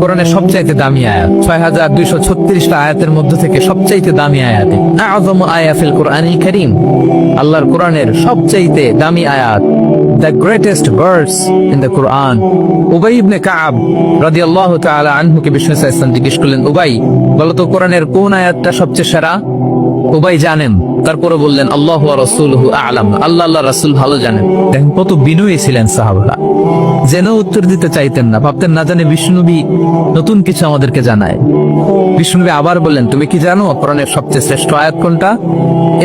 কোরআনের সবচাইতে দামি আয়াত, ৬,২৩৬টা আয়াতের মধ্য থেকে সবচাইতে দামি আয়াত, আযমু আয়া ফিল কুরআনিল কারীম, আল্লাহর কোরআনের সবচাইতে দামি আয়াত, the greatest verse in the Quran। উবাই ইবনে কাব রাদিয়াল্লাহু তাআলা আনহুকে বিষ্ণু সাল্লাল্লাহু আলাইহি ওয়াসাল্লাম জিজ্ঞেস করলেন, উবাই বলো তো কোরআনের কোন আয়াতটা সবচেয়ে সেরা? উবাই জানেন, তারপরে বললেন আল্লাহু ওয়া রাসূলুহু আ'লাম, আল্লাহ আল্লাহ রাসূল ভালো জানেন। দেখেন কত বিনয়ী ছিলেন সাহাবারা, জেনেও উত্তর দিতে চাইতেন না, ভাবতেন না জানে বিষ্ণুনবী নতুন কিছু আমাদেরকে জানায়। বিষ্ণুনবী আবার বললেন, তুমি কি জানো কোরআনের সবচেয়ে শ্রেষ্ঠ আয়াত কোনটা?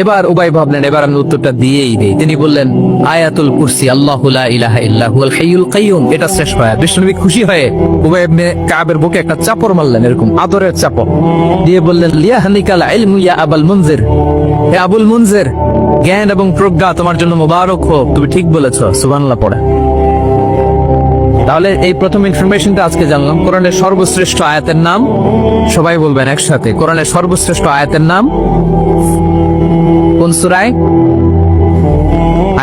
এবার উবাই ভাবলেন এবার আমি উত্তরটা দিয়েই দেই। তিনি বললেন আয়াতুল কুরসি, আল্লাহু লা ইলাহা ইল্লা হুয়াল হাইয়ুল কাইয়ুম, এটা শ্রেষ্ঠ আয়াত। বিষ্ণুনবী খুশি হয়ে উবাই ইবনে কাবের বুকে একটা চাপড় মারলেন, এরকম আদরের চাপড় দিয়ে বললেন লিয়াহনিকাল ইলমু ইয়া আবুল মুনজির, হে আবুল মুনজির, জ্ঞান এবং প্রজ্ঞা তোমার জন্য মোবারক হোক, তুমি ঠিক বলেছো, সুবহানাল্লাহ পড়ে। তাহলে এই প্রথম ইনফরমেশনটা আজকে জানলাম। কোরআনের সর্বশ্রেষ্ঠ আয়াতের নাম, সবাই বলবেন একসাথে, কোরআনের সর্বশ্রেষ্ঠ আয়াতের নাম কোন সূরায়?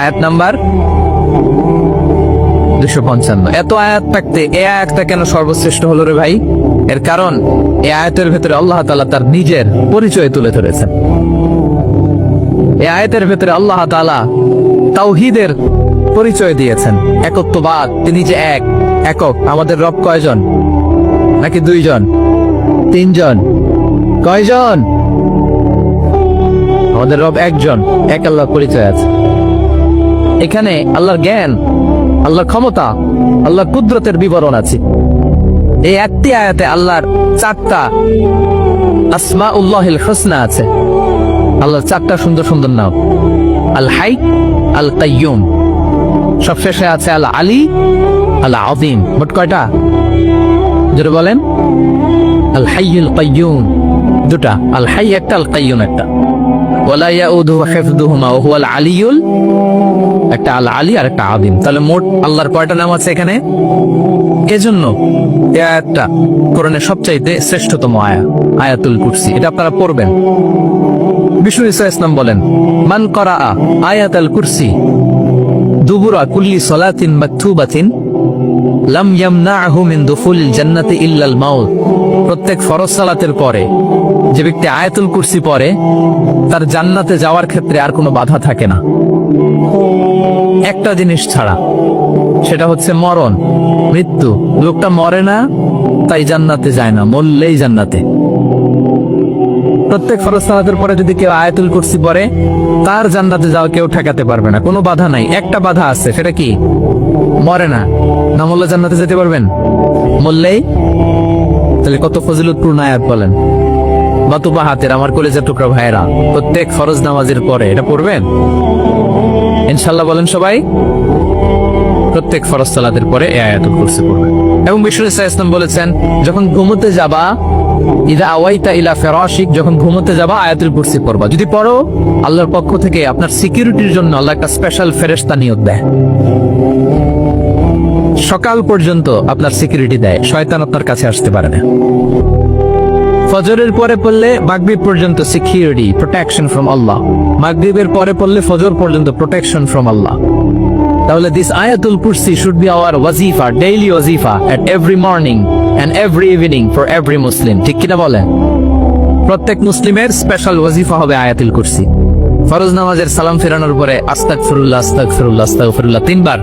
আয়াত নাম্বার 255। এত আয়াত থাকতে এই আয়াতটা কেন সর্বশ্রেষ্ঠ হলো রে ভাই? এর কারণ এই আয়াতের ভেতরে আল্লাহ তাআলা তার নিজের পরিচয় তুলে ধরেছেন। এই আয়াতের ভেতরে আল্লাহ তাআলা তাওহীদের পরিচয় দিয়েছেন, একত্ববাদ, তিনি যে একক। আমাদের রব কয়জন? নাকি দুইজন, তিনজন? কয়জন? আমাদের রব একজন, এক আল্লাহ পরিচয় আছে। এখানে আল্লাহর জ্ঞান, আল্লাহর ক্ষমতা, আল্লাহর কুদরতের বিবরণ আছে। এই একটি আয়াতে আল্লাহর 4টা আসমাউল্লাহিল হুসনা আছে, আল্লাহর 4টা সুন্দর সুন্দর নাম, আল হাই, আল কাইয়ুম, সবশেষে আছে আল আলী, আল আযীম। মোট কয়টা? জোরে বলেন। আল হাইয়ুল কাইয়ুম দুটা, আল হাই একটা, আল কাইয়ুম একটা। ওয়ালা ইয়াউদুহু হিফযুহুমা ওয়া হুয়াল আলিয়ুল, একটা আল আলী আর একটা আযীম। তাহলে মোট আল্লাহর কয়টা নাম আছে এখানে? এজন্য এই আয়াতটা কোরআনের সবচাইতে শ্রেষ্ঠতম আয়াত, আয়াতুল কুরসি। এটা আপনারা পড়বেন। বিষ্ণু ঈসা ইসলাম বলেন, মান করাআ আয়াতুল কুরসি দুবুরা কুল্লি সালাতিন মাকতুবাতিন লাম ইয়ামনাহু মিন দুখুলিল জান্নাতি ইল্লাল মাউত। প্রত্যেক ফরজ সালাতের পরে যে ব্যক্তি আয়াতুল কুরসি পড়ে তার জান্নাতে যাওয়ার ক্ষেত্রে আর কোনো বাধা থাকে না, একটা জিনিস ছাড়া, সেটা হচ্ছে মরণ, মৃত্যু। লোকটা মরে না তাই জান্নাতে যায় না, মরলেই জান্নাতে। প্রত্যেক ফরজ সালাতের পরে যদি কেউ আয়াতুল কুরসি পড়ে তার জান্নাতে যাওয়া কেউ ঠেকাতে পারবে না, কোনো বাধা নাই। একটা বাধা আছে, সেটা কি? মরে না, না মরলে জান্নাতে যেতে পারবেন, মরলেই। তাহলে কত ফজিলতপূর্ণ আয়াত বলেন। বাতুবা হাতের আমার কলেজের টুকরা ভাইরা, প্রত্যেক ফরজ নামাজের পরে এটা পড়বেন ইনশাআল্লাহ, বলেন সবাই। প্রত্যেক ফরজ সালাতের পরে এই আয়াতুল কুরসি পড়বেন। এবং বিষ্ণু ইসলাম বলেছেন, যখন ঘুমোতে যাবা, ইদা আওয়াইতা ইলা ফিরাশিক, যখন ঘুমোতে যাবা আয়াতুল কুরসি পড়বা। যদি পড়ো, আল্লাহর পক্ষ থেকে আপনার সিকিউরিটির জন্য আল্লাহ একটা স্পেশাল ফেরেশতা নিয়োগ দেয়, সকাল পর্যন্ত আপনার সিকিউরিটি দেয়, শয়তান আপনার কাছে আসতে পারে না। ফজরের পরে পড়লে মাগরিব পর্যন্ত সিকিউরিটি, প্রোটেকশন ফ্রম আল্লাহ। মাগরিবের পরে পড়লে ফজর পর্যন্ত প্রোটেকশন ফ্রম আল্লাহ। তাহলে দিস আয়াতুল কুরসি শুড বি আওয়ার ওয়াজিফা, ডেইলি ওয়াজিফা, at every morning and every evening for every Muslim. ঠিক কিনা বলেন? প্রত্যেক মুসলিমের স্পেশাল ওয়াজিফা হবে আয়াতুল কুরসি। ফরজ নামাজের সালাম ফেরানোর পরে আস্তাগফিরুল্লাহ, আস্তাগফিরুল্লাহ, আস্তাগফিরুল্লাহ 3 বার,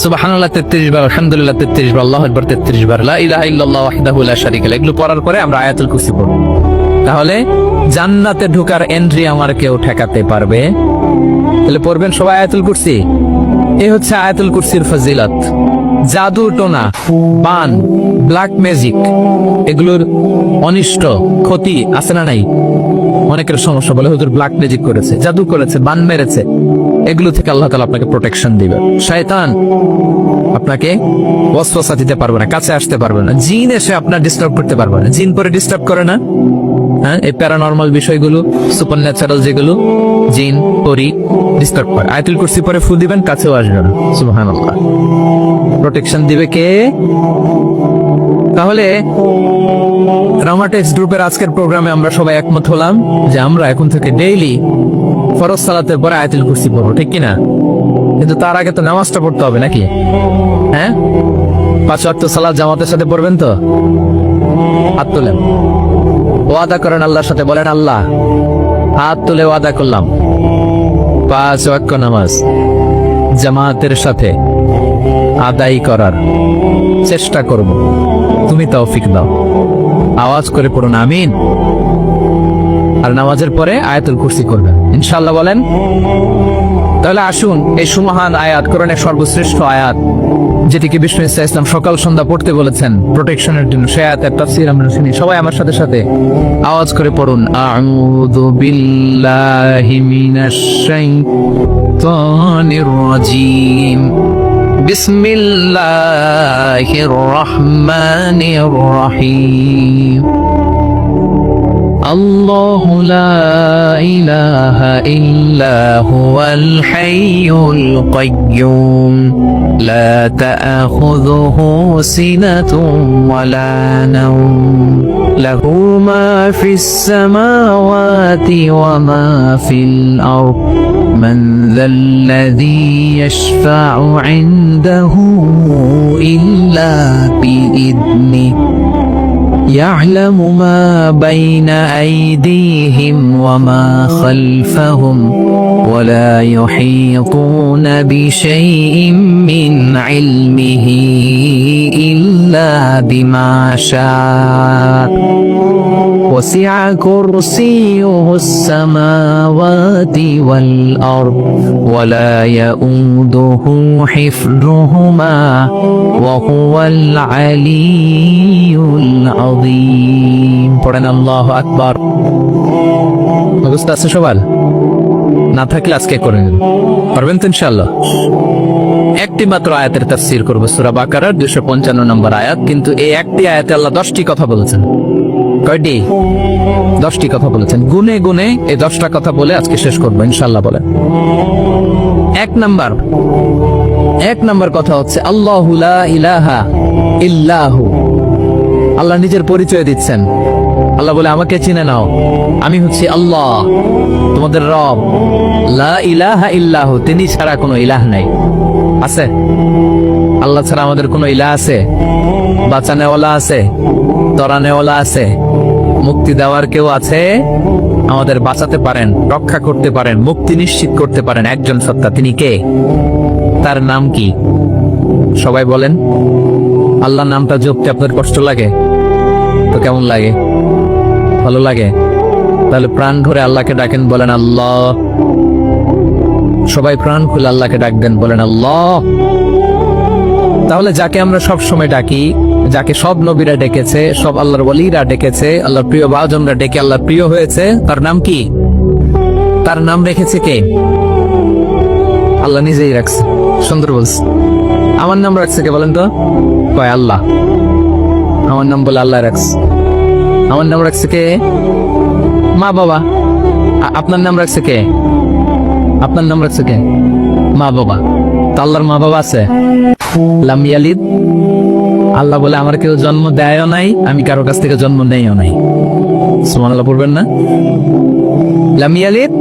সুবহানাল্লাহ 33 বার, আলহামদুলিল্লাহ 33 বার, আল্লাহু আকবার 33 বার, লা ইলাহা ইল্লাল্লাহ ওয়াহদাহু লা শারীকা লাহু। এগুলো পড়ার পরে আমরা আয়াতুল কুরসি পড়ব। তাহলে জান্নাতে ঢোকার এন্ট্রি আমার কেউ ঠেকাতে পারবে? তাহলে পড়বেন সবাই আয়াতুল কুরসি। এই হচ্ছে আয়াতুল কুরসির ফজিলত। জাদু টোনা, বান, ব্ল্যাক ম্যাজিক, এগুলোর অনিষ্ট ক্ষতি আছে না নাই? অনেকের সমস্যা বলে হুজুর ব্ল্যাক ম্যাজিক করেছে, জাদু করেছে, বান মেরেছে, এগুলো থেকে আল্লাহ তাআলা আপনাকে প্রোটেকশন দিবে। শয়তান আপনাকে ওয়াসওয়াসা দিতে পারবে না, কাছে আসতে পারবে না। জিন এসে আপনার ডিস্টার্ব করতে পারবে না। জিন পরে ডিস্টার্ব করে না? হ্যাঁ, এই প্যারানরমাল বিষয়গুলো, সুপারন্যাচারাল যেগুলো, জিন পরি ডিস্টার্ব করে। আয়াতুল কুরসি পরে ফু দিবেন, কাছেও আসবে না। সুবহানাল্লাহ। প্রোটেকশন দিবে কে? তাহলে রামাটেক্স গ্রুপের আজকের প্রোগ্রামে আমরা সবাই একমত হলাম যে আমরা এখন থেকে ডেইলি ফরজ সালাতের পরে আয়াতুল কুরসি পড়বো, ঠিক কিনা? কিন্তু তার আগে তো নামাজটা পড়তে হবে নাকি? হ্যাঁ, 5 ওয়াক্ত সালাত জামাতের সাথে পড়বেন তো? হাত তোলেন, ওয়াদা করেন আল্লাহর সাথে, বলেন আল্লাহ হাত তুলে ওয়াদা করলাম 5 ওয়াক্ত নামাজ জামাতের সাথে আদায় করার চেষ্টা করব, তুমি তৌফিক দাও। আওয়াজ করে পড়ুন আমিন। আর নামাজের পরে আয়াতুল কুরসি করবেন ইনশাআল্লাহ, বলেন। তাহলে আসুন এই সুমহান আয়াত, কোরআনের সর্বশ্রেষ্ঠ আয়াত, যেটিকে বিষ্ণু ইসা ইসলাম সকাল সন্ধ্যা পড়তে বলেছেন প্রোটেকশনের জন্য, সে আয়াতের তাফসীর আমরা শুনি। সবাই আমার সাথে সাথে আওয়াজ করে পড়ুন, আউযু বিল্লাহি মিনাশ শাইতানির রাজীম, বিসমিল্লাহির রহমানির রহিম। الله لا إله إلا هو الحي القيوم لا تأخذه سنة ولا نوم له ما في السماوات وما في الأرض من ذا الذي يشفع عنده إلا بإذنه يعلم ما بين أيديهم وما خلفهم ولا يحيطون بشيء من علمه إلا بما شاء وسع كرسيه السماوات والأرض ولا يؤوده حفظهما وهو العلي العظيم। পড়েন আল্লাহু আকবার। মুখস্থ আছে সবার? না থাকলে আজকে করে নেন, পারবেন তো ইনশাআল্লাহ। একটি মাত্র আয়াতের তাফসীর করব, সূরা বাকারার 255 নম্বর আয়াত। কিন্তু এই একটি আয়াতে আল্লাহ 10টি কথা বলেছেন। কয়টি? 10টি কথা বলেছেন। গুনে গুনে এই 10টা কথা বলে আজকে শেষ করবো ইনশাআল্লাহ। বলেন এক নাম্বার কথা হচ্ছে আল্লাহু লা ইলাহা ইল্লাহু। আল্লাহ নিজের পরিচয় দিচ্ছেন। আল্লাহ বলে আমাকে চিনে নাও, আমি হচ্ছি আল্লাহ তোমাদের রব। লা ইলাহা ইল্লাহু, তিনি ছাড়া কোনো ইলাহ নাই। আছে? আল্লাহ ছাড়া আমাদের কোনো ইলাহ আছে? বাঁচানেওয়ালা আছে? তরানেওয়ালা আছে? মুক্তি দেওয়ার কেউ আছে? আমাদের বাঁচাতে পারেন, রক্ষা করতে পারেন, মুক্তি নিশ্চিত করতে পারেন একজন সত্তা। তিনি কে? তার নাম কি? সবাই বলেন। আল্লাহ নামটা জপতে আপনার কষ্ট লাগে তো কেমন লাগে? ভালো লাগে? তাহলে প্রাণ ভরে আল্লাহকে ডাকেন, বলেন আল্লাহ। সবাই প্রাণ খুলে আল্লাহকে ডাকবেন, বলেন আল্লাহ। তাহলে যাকে আমরা সব সময় ডাকি, যাকে সব নবীরা ডেকেছে, সব আল্লাহর ওয়ালিরা ডেকেছে, আল্লাহর প্রিয় ভাজনরা ডেকে আল্লাহর প্রিয় হয়েছে, তার নাম কি? তার নাম রেখেছে কে? আল্লাহ নিজেই রাখছে। সুন্দর বলছে। আমার নাম রাখছে কে বলেন তো? কয় আল্লাহ। আমার নাম বলে আল্লাহ রাখছে। আমার নাম রাখছে কে? মা বাবা। আপনার নাম রাখছে কে? আপনার নাম রাখছে কে? মা বাবা। তা আল্লাহর মা বাবা আছে? লাম ইয়ালিদ। আল্লাহ বলে আমার কেউ জন্ম দেয়ও নাই, আমি কারো কাছ থেকে জন্ম নেইও নাই। সুবহানাল্লাহ পড়বেন না? লাম ইয়ালিদ।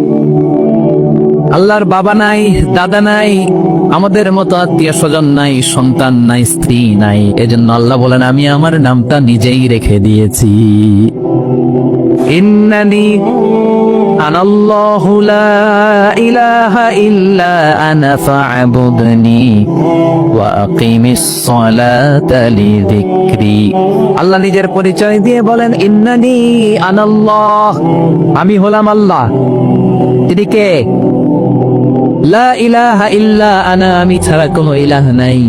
আল্লাহর বাবা নাই, দাদা নাই, আমাদের মতো আত্মীয় স্বজন নাই, সন্তান নাই, স্ত্রী নাই। এজন্য আল্লাহ বলেন আমি আমার নামটা নিজেই রেখে দিয়েছি। ইন্নানি আনাল্লাহু লা ইলাহা ইল্লা আনা ফা'বুদনি ওয়া আকিমিস সালাতা লিযিকরি। আল্লাহ নিজের পরিচয় দিয়ে বলেন ইন্নানি আনাল্লাহ, আমি হলাম আল্লাহ। তিনি কে? লা ইলাহা ইল্লা আনা, আমি ছাড়া কোনো ইলাহ নাই।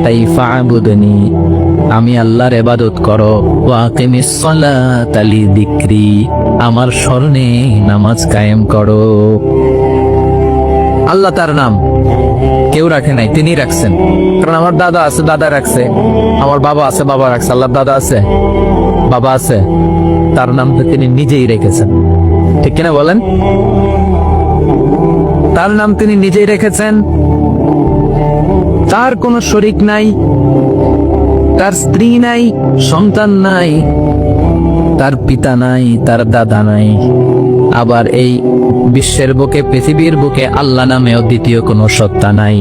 তাই ফা'বুদনি, আমি আল্লাহর ইবাদত করো। ওয়া আকিমিস সালাতা লিযিকরি, আমার স্মরণে নামাজ কায়েম করো। আল্লাহ তার নাম কেউ রাখে নাই, তিনি রাখছেন। কারণ আমার দাদা আছে, দাদা রাখছে। আমার বাবা আছে, বাবা রাখছে। আল্লাহর দাদা আছে, বাবা আছে, তার নামটা তিনি নিজেই রেখেছেন। ঠিক কিনা বলেন? তার নাম তিনি নিজেই রেখেছেন। তার কোনো শরীক নাই, তার স্ত্রী নাই, সন্তান নাই, তার পিতা নাই, তার দাদা নাই। আবার এই বিশ্বের বুকে, পৃথিবীর বুকে আল্লাহ নামেও দ্বিতীয় কোনো সত্তা নাই।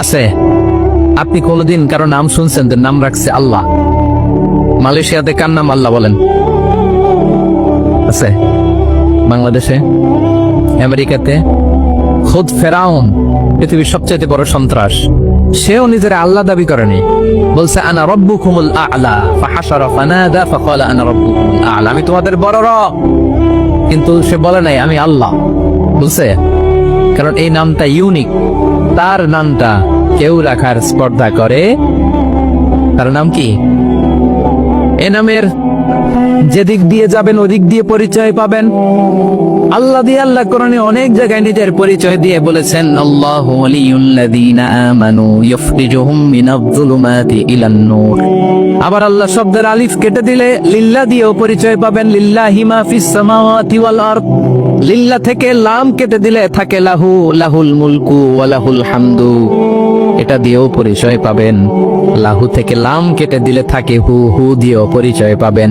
আছে? আপনি কোনোদিন কারো নাম শুনছেন যে নাম রাখছে আল্লাহ? মালয়েশিয়াতে কার নাম আল্লাহ বলেন? আছে? বাংলাদেশে, আমেরিকাতে খুদ ফেরাউন, পৃথিবীর সবচেয়ে বড় সন্ত্রাস, সেও নিজের আল্লাহ দাবি করেনি। বলছে আনা রব্বুকুমুল আ'লা, ফাহাশারা ফানাদা ফাকালা আনা রব্বুকুমুল আ'লা, আমি তোমাদের বড় রব। কিন্তু সে বলে নাই আমি আল্লাহ, বুঝছে? কারণ এই নামটা ইউনিক। তার নামটা কেউ রাখার স্পর্ধা করে। তার নাম কি? এ নামের যেদিক দিয়ে যাবেন ওদিক দিয়ে পরিচয় পাবেন। আল্লাহ দিয়ে আল্লাহ কোরআনে অনেক জায়গায় নিজের পরিচয় দিয়ে বলেছেন, আল্লাহু ওয়ালিয়ুল্লাযীনা আমানু ইখরিজুহুম মিনায-যুলুমাতি ইলান-নূর। আবার আল্লাহ শব্দের আলিফ কেটে দিলে লিল্লাহ দিয়েও পরিচয় পাবেন। লিল্লাহি মা ফিস সামাওয়াতি ওয়াল আরদ। লিল্লাহ থেকে লাম কেটে দিলে থাকে লাহু, লাহুল মুলকু ওয়া লাহুল হামদু, এটা দিয়েও পরিচয় পাবেন। লাহু থেকে লাম কেটে দিলে থাকে হু, হু দিয়েও পরিচয় পাবেন।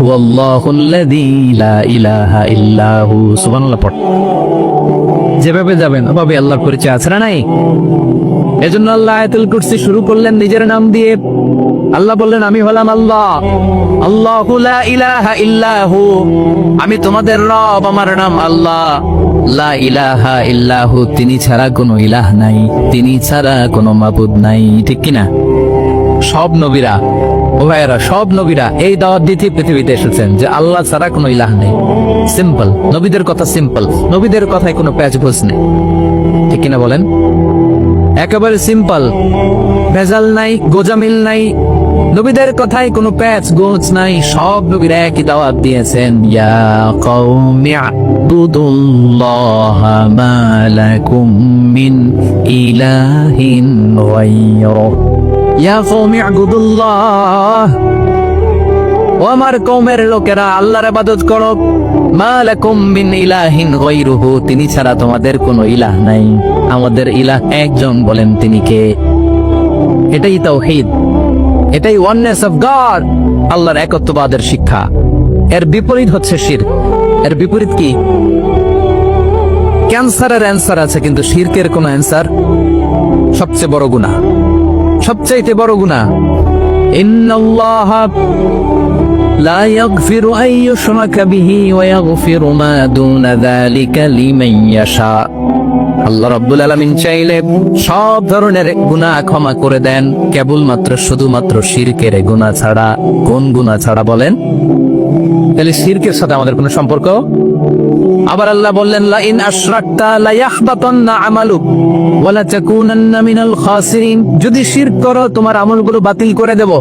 ওয়াল্লাহুল্লাযী লা ইলাহা ইল্লা হু। সুবহানাল্লাহ পড়। যেভাবে যাবেন ওভাবে আল্লাহর পরিচয় আছে না নাই? এজন্য আল্লাহ আয়াতুল কুরসি শুরু করলেন নিজের নাম দিয়ে। আল্লাহ বললেন আমি হলাম আল্লাহ, আল্লাহু লা ইলাহা ইল্লা হু, আমি তোমাদের রব, আমার নাম আল্লাহ। লা ইলাহা ইল্লা হু, তিনি ছাড়া কোনো ইলাহ নাই, তিনি ছাড়া কোনো মাবুদ নাই। ঠিক কিনা? সব নবীরা, ও ভাইয়েরা, সব নবীরা এই দাওয়াত দিতে পৃথিবীতে এসেছেন যে আল্লাহ ছাড়া কোনো ইলাহ নেই। সিম্পল, নবীদের কথা সিম্পল, নবীদের কথায় কোনো প্যাচগোছ নেই। ঠিক কিনা বলেন? একেবারে সিম্পল, ভেজাল নাই, গোজামিল নাই, নবীদের কথায় কোনো প্যাচ গোছ নাই। সব নবীরা একই দাওয়াত দিয়েছেন, ইয়া কওমি আবুদুল্লাহ মা লাকুম মিন ইলাহিন গায়রুহু। ইয়া কওমি আবুদুল্লাহ, ও আমার কওমের লোকেরা আল্লাহর ইবাদত করো। মা লাকুম মিন ইলাহিন গায়রুহু, তিনি ছাড়া তোমাদের কোনো ইলাহ নাই। আমাদের ইলাহ একজন, বলেন তিনি কে? এটাই তাওহীদ, এটাই ওয়াননেস অফ গড, আল্লাহর একত্ববাদের শিক্ষা। এর বিপরীত হচ্ছে শিরক। এর বিপরীত কি? ক্যান্সারের অ্যান্সার আছে কিন্তু শিরকের কোনো অ্যান্সার। সবচেয়ে বড় গুনাহ, সবচাইতে বড় গুনাহ। ইন্নাল্লাহা লা ইয়াগফিরু আন ইউশরাকা বিহি ওয়া ইয়াগফিরু মা দুনা যালিকা লিমান ইয়াশা। আল্লাহ রাব্বুল আলামিন চাইলে সব ধরনের গুনাহ ক্ষমা করে দেন, কেবলমাত্র শুধুমাত্র শিরকের গুনাহ ছাড়া। কোন গুনাহ ছাড়া বলেন? তাহলে শিরকের সাথে আমাদের কোনো সম্পর্ক? আবার আল্লাহ বললেন, লা ইন আশরাকতা লা ইয়াহবাতান্না আমালুক ওয়া লা তাকুনান্না মিনাল খাসিরিন। যদি শিরক করো তোমার আমলগুলো বাতিল করে দেব।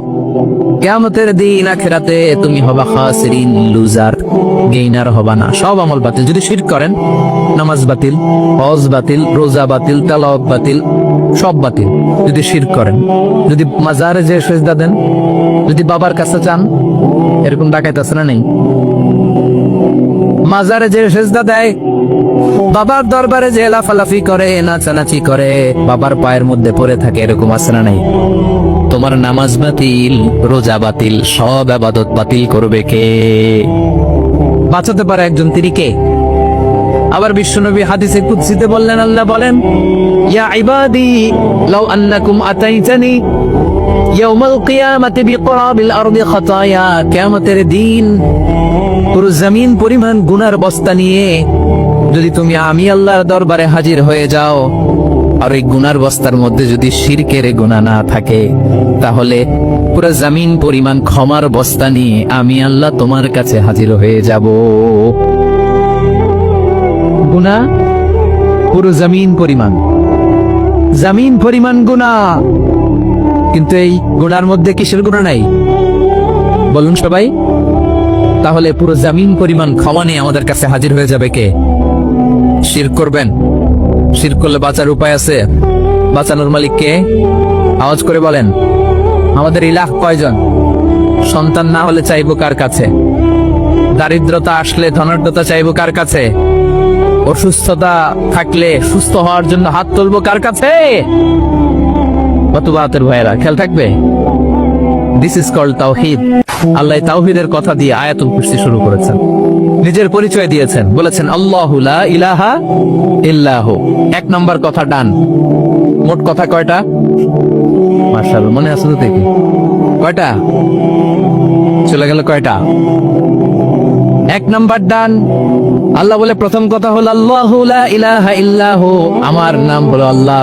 কিয়ামতের দিন আখিরাতে তুমি হবা খাসিরিন, লুজার, গেইনার হবা না। সব আমল বাতিল যদি শিরক করেন। নামাজ বাতিল, হজ বাতিল, রোজা বাতিল, তেলাওয়াত বাতিল, সব বাতিল যদি শিরক করেন। যদি মাজারে যে সেজদা দেন, যদি বাবার কাছে চান, এরকম ডাকাইত আছে না নেই? মাজারে যে সেজদা দেয়, বাবার দরবারে যে লাফালাফি করে, নাচানাচি করে, বাবার পায়ের মধ্যে পড়ে থাকে, এরকম আছে না নেই? তোমার নামাজ বাতিল, রোজা বাতিল, সব ইবাদত বাতিল করবে কে? বাঁচাতে পারে একজন, তিনি কে? আবার বিশ্বনবী হাদিসে কুদসিতে বললেন, আল্লাহ বলেন, ইয়া ইবাদি লাউ আন্নাকুম আতাইতানি ইয়াউমাল কিয়ামাতি বিকরাবিল আরদি খাতায়া। কিয়ামতের দিন পুরো জমিন পরিমাণ গুনার বস্তা নিয়ে যদি তুমি আমি আল্লাহর দরবারে হাজির হয়ে যাও, আর এই গুনার বস্তার মধ্যে যদি শিরকের গুনাহ না থাকে, তাহলে পুরো জমিন পরিমাণ ক্ষমার বস্তা নিয়ে আমি আল্লাহ তোমার কাছে হাজির হয়ে যাব। গুনাহ পুরো জমিন পরিমাণ, জমিন পরিমাণ গুনাহ। কিন্তু এই গুনার মধ্যে কিসের গুনাহ নাই বলুন সবাই? তাহলে পুরো জমিন পরিমাণ ক্ষমা নিয়ে আমাদের কাছে হাজির হয়ে যাবে কে? শিরক করবেন? শিরক করলে বাঁচার উপায় আছে? বাঁচানোর মালিক কে? আওয়াজ করে বলেন। আমাদের ইলাহ কয়জন? সন্তান না হলে চাইবো কার কাছে? দারিদ্রতা আসলে ধনাঢ্যতা চাইবো কার কাছে? অসুস্থতা থাকলে সুস্থ হওয়ার জন্য হাত তুলবো কার কাছে? কত বাতের ভাইয়েরা, খেয়াল থাকবে। দিস ইজ কল্ড তাওহীদ। আল্লাহ তাওহীদের কথা দিয়ে আয়াতুল কুরসি শুরু করেছেন। নিজের পরিচয় দিয়েছেন, বলেছেন আল্লাহু লা ইলাহা ইল্লাহু। এক নম্বর কথা ডান। মোট কথা কয়টা? মাশাআল্লাহ, মনে আছে তো দেখি কয়টা চলে গেল? কয়টা? এক নাম্বার ডান। আল্লাহ বলে প্রথম কথা হলো আল্লাহু লা ইলাহা ইল্লাহু, আমার নাম হলো আল্লাহ।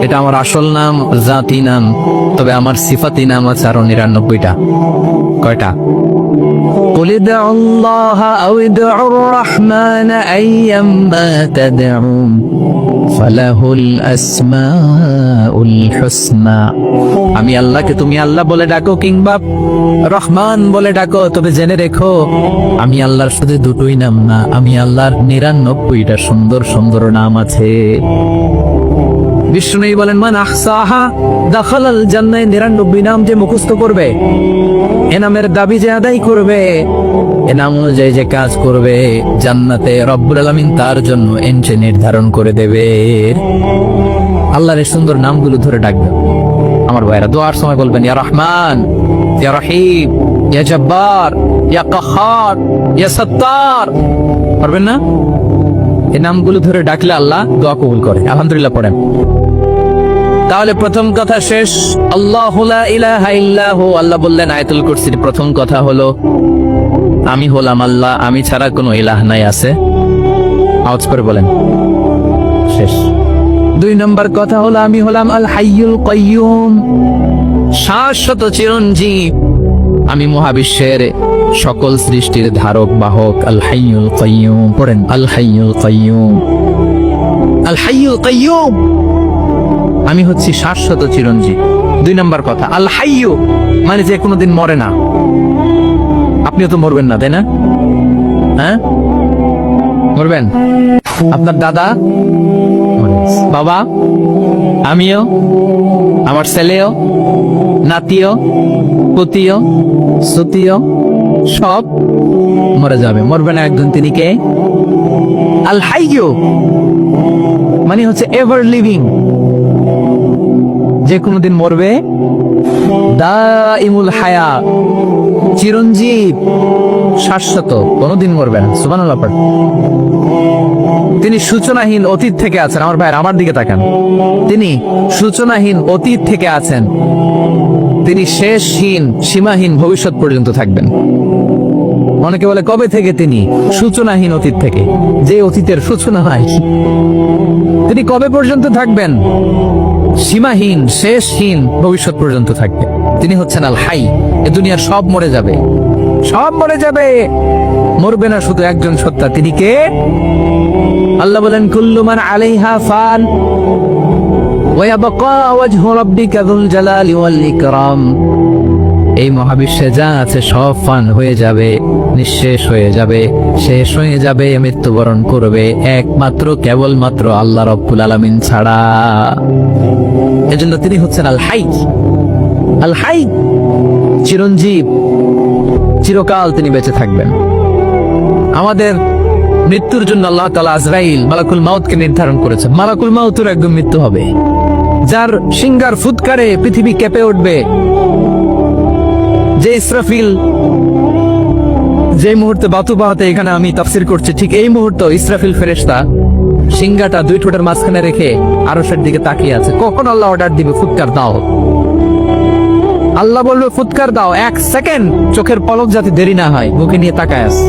এটা আমার আসল নাম, জাতি নাম। তবে আমার সিফাতি নাম আছে আরো 99টা। কয়টা? قل ادعوا الله أو ادعوا الرحمن أيما تدعوا فله الأسماء الحسنى। আমি আল্লাহকে তুমি আল্লাহ বলে ডাকো কিংবা রহমান বলে ডাকো, তবে জেনে রেখো আমি আল্লাহর শুধু দুটোই নাম না, আমি আল্লাহর 99টা সুন্দর সুন্দর নাম আছে। বিষ্ণু বলেন মান আহসাহা দাখালাল জান্নাহ। 99 নাম যে মুখস্থ করবে, এ নামের দাবি যে আদায় করবে, এ নাম অনুযায়ী যে কাজ করবে, জান্নাতে রব্বুল আলামিন তার জন্য এন্ট্রি নির্ধারণ করে দেবে। আল্লাহর এই সুন্দর নামগুলো ধরে ডাকবে। আমার ভাইরা দোয়ার সময় বলবেন ইয়া রহমান, ইয়া রহিম, ইয়া জব্বার, ইয়া কাহ্হার, ইয়া সত্তার। পারবেন না? এই নামগুলো ধরে ডাকলে আল্লাহ দোয়া কবুল করে। আলহামদুলিল্লাহ পড়েন। তাহলে প্রথম কথা শেষ। আল্লাহু লা ইলাহা ইল্লাহু। আল্লাহ বললেন আয়াতুল কুরসির প্রথম কথা হলো আমি হলাম আল্লাহ, আমি ছাড়া কোনো ইলাহ নাই আছে। আওয়াজ করে বলেন, শেষ। দুই নম্বর কথা হলো আমি হলাম আল হাইয়ুল কাইয়ুম, শাশ্বত চিরঞ্জীব। আমি মহাবিশ্বের সকল সৃষ্টির ধারক বাহক। আল হাইয়ুল কাইয়ুম পড়েন, আল হাইয়ুল কাইয়ুম, আল হাইয়ুল কাইয়ুম। আমি হচ্ছি শাশ্বত চিরঞ্জীব। দুই নম্বর কথা আল হাইয়ু মানে যে কোনোদিন মরে না। আপনিও তো মরবেন না, তাই না? হ্যাঁ, মরবেন। আপনার দাদা, বাবা, আমিও, আমার ছেলেও, নাতিও, পুতিও, সুতিও সব মরে যাবে। মরবে না একজন, তিনি কে? আল হাইয়ু মানে হচ্ছে এভার লিভিং, যে কোনোদিন মরবে। দাইমুল হায়া চিরঞ্জীব, শাশ্বত, কোনোদিন মরবে না। সুবহানাল্লাহ পড়েন। তিনি সূচনাহীন অতীত থেকে আছেন। আমার ভাইয়ের আমার দিকে তাকান। তিনি সূচনাহীন অতীত থেকে আছেন, তিনি শেষহীন সীমাহীন ভবিষ্যৎ পর্যন্ত থাকবেন। অনেকে বলে কবে থেকে? তিনি সূচনাহীন অতীত থেকে, যে অতীতের সূচনা নাই। তিনি কবে পর্যন্ত থাকবেন? সীমাহীন শেষহীন ভবিষ্যৎ পর্যন্ত থাকবে। তিনি হচ্ছেন আল হাই। এ দুনিয়ার সব মরে যাবে, সব মরে যাবে, মরবে না শুধু একজন সত্তা। তিনি কে? আল্লাহ বলেন কুল্লু মান আলাইহা ফান ওয়া ইয়াবকা ওয়াজহু রাব্বিকা যুল জালালি ওয়াল ইকরাম। এই মহাবিশ্বে যা আছে সব ফান হয়ে যাবে, নিঃশেষ হয়ে যাবে, শেষ হয়ে যাবে, মৃত্যুবরণ করবে একমাত্র কেবলমাত্র আল্লাহ রব্বুল আলামিন ছাড়া। এজন্য তিনি হচ্ছেন আল হাই। আল হাই চিরঞ্জীব, চিরকাল তিনি বেঁচে থাকবেন। আমাদের মৃত্যুর জন্য আল্লাহ তাআলা আজরাইল মালাকুল মাউতকে নির্ধারণ করেছেন। মালাকুল মাউতের একদম মৃত্যু হবে, যার সিংহার ফুৎকারে পৃথিবী কেঁপে উঠবে। যে ইসরাফিল যে মুহূর্তে বাতু বাহাতে এখানে আমি তাফসীর করছি, ঠিক এই মুহূর্তে ইসরাফিল ফেরেশতা সিংহাটা দুই ঠোঁটের মাঝখানে রেখে আরশের দিকে তাকিয়ে আছে। কখন আল্লাহ অর্ডার দিবে ফুৎকার দাও, আল্লাহ বলবে ফুৎকার দাও, 1 সেকেন্ড চোখের পলক যাতে দেরি না হয়, মুখে নিয়ে তাকায় আছে,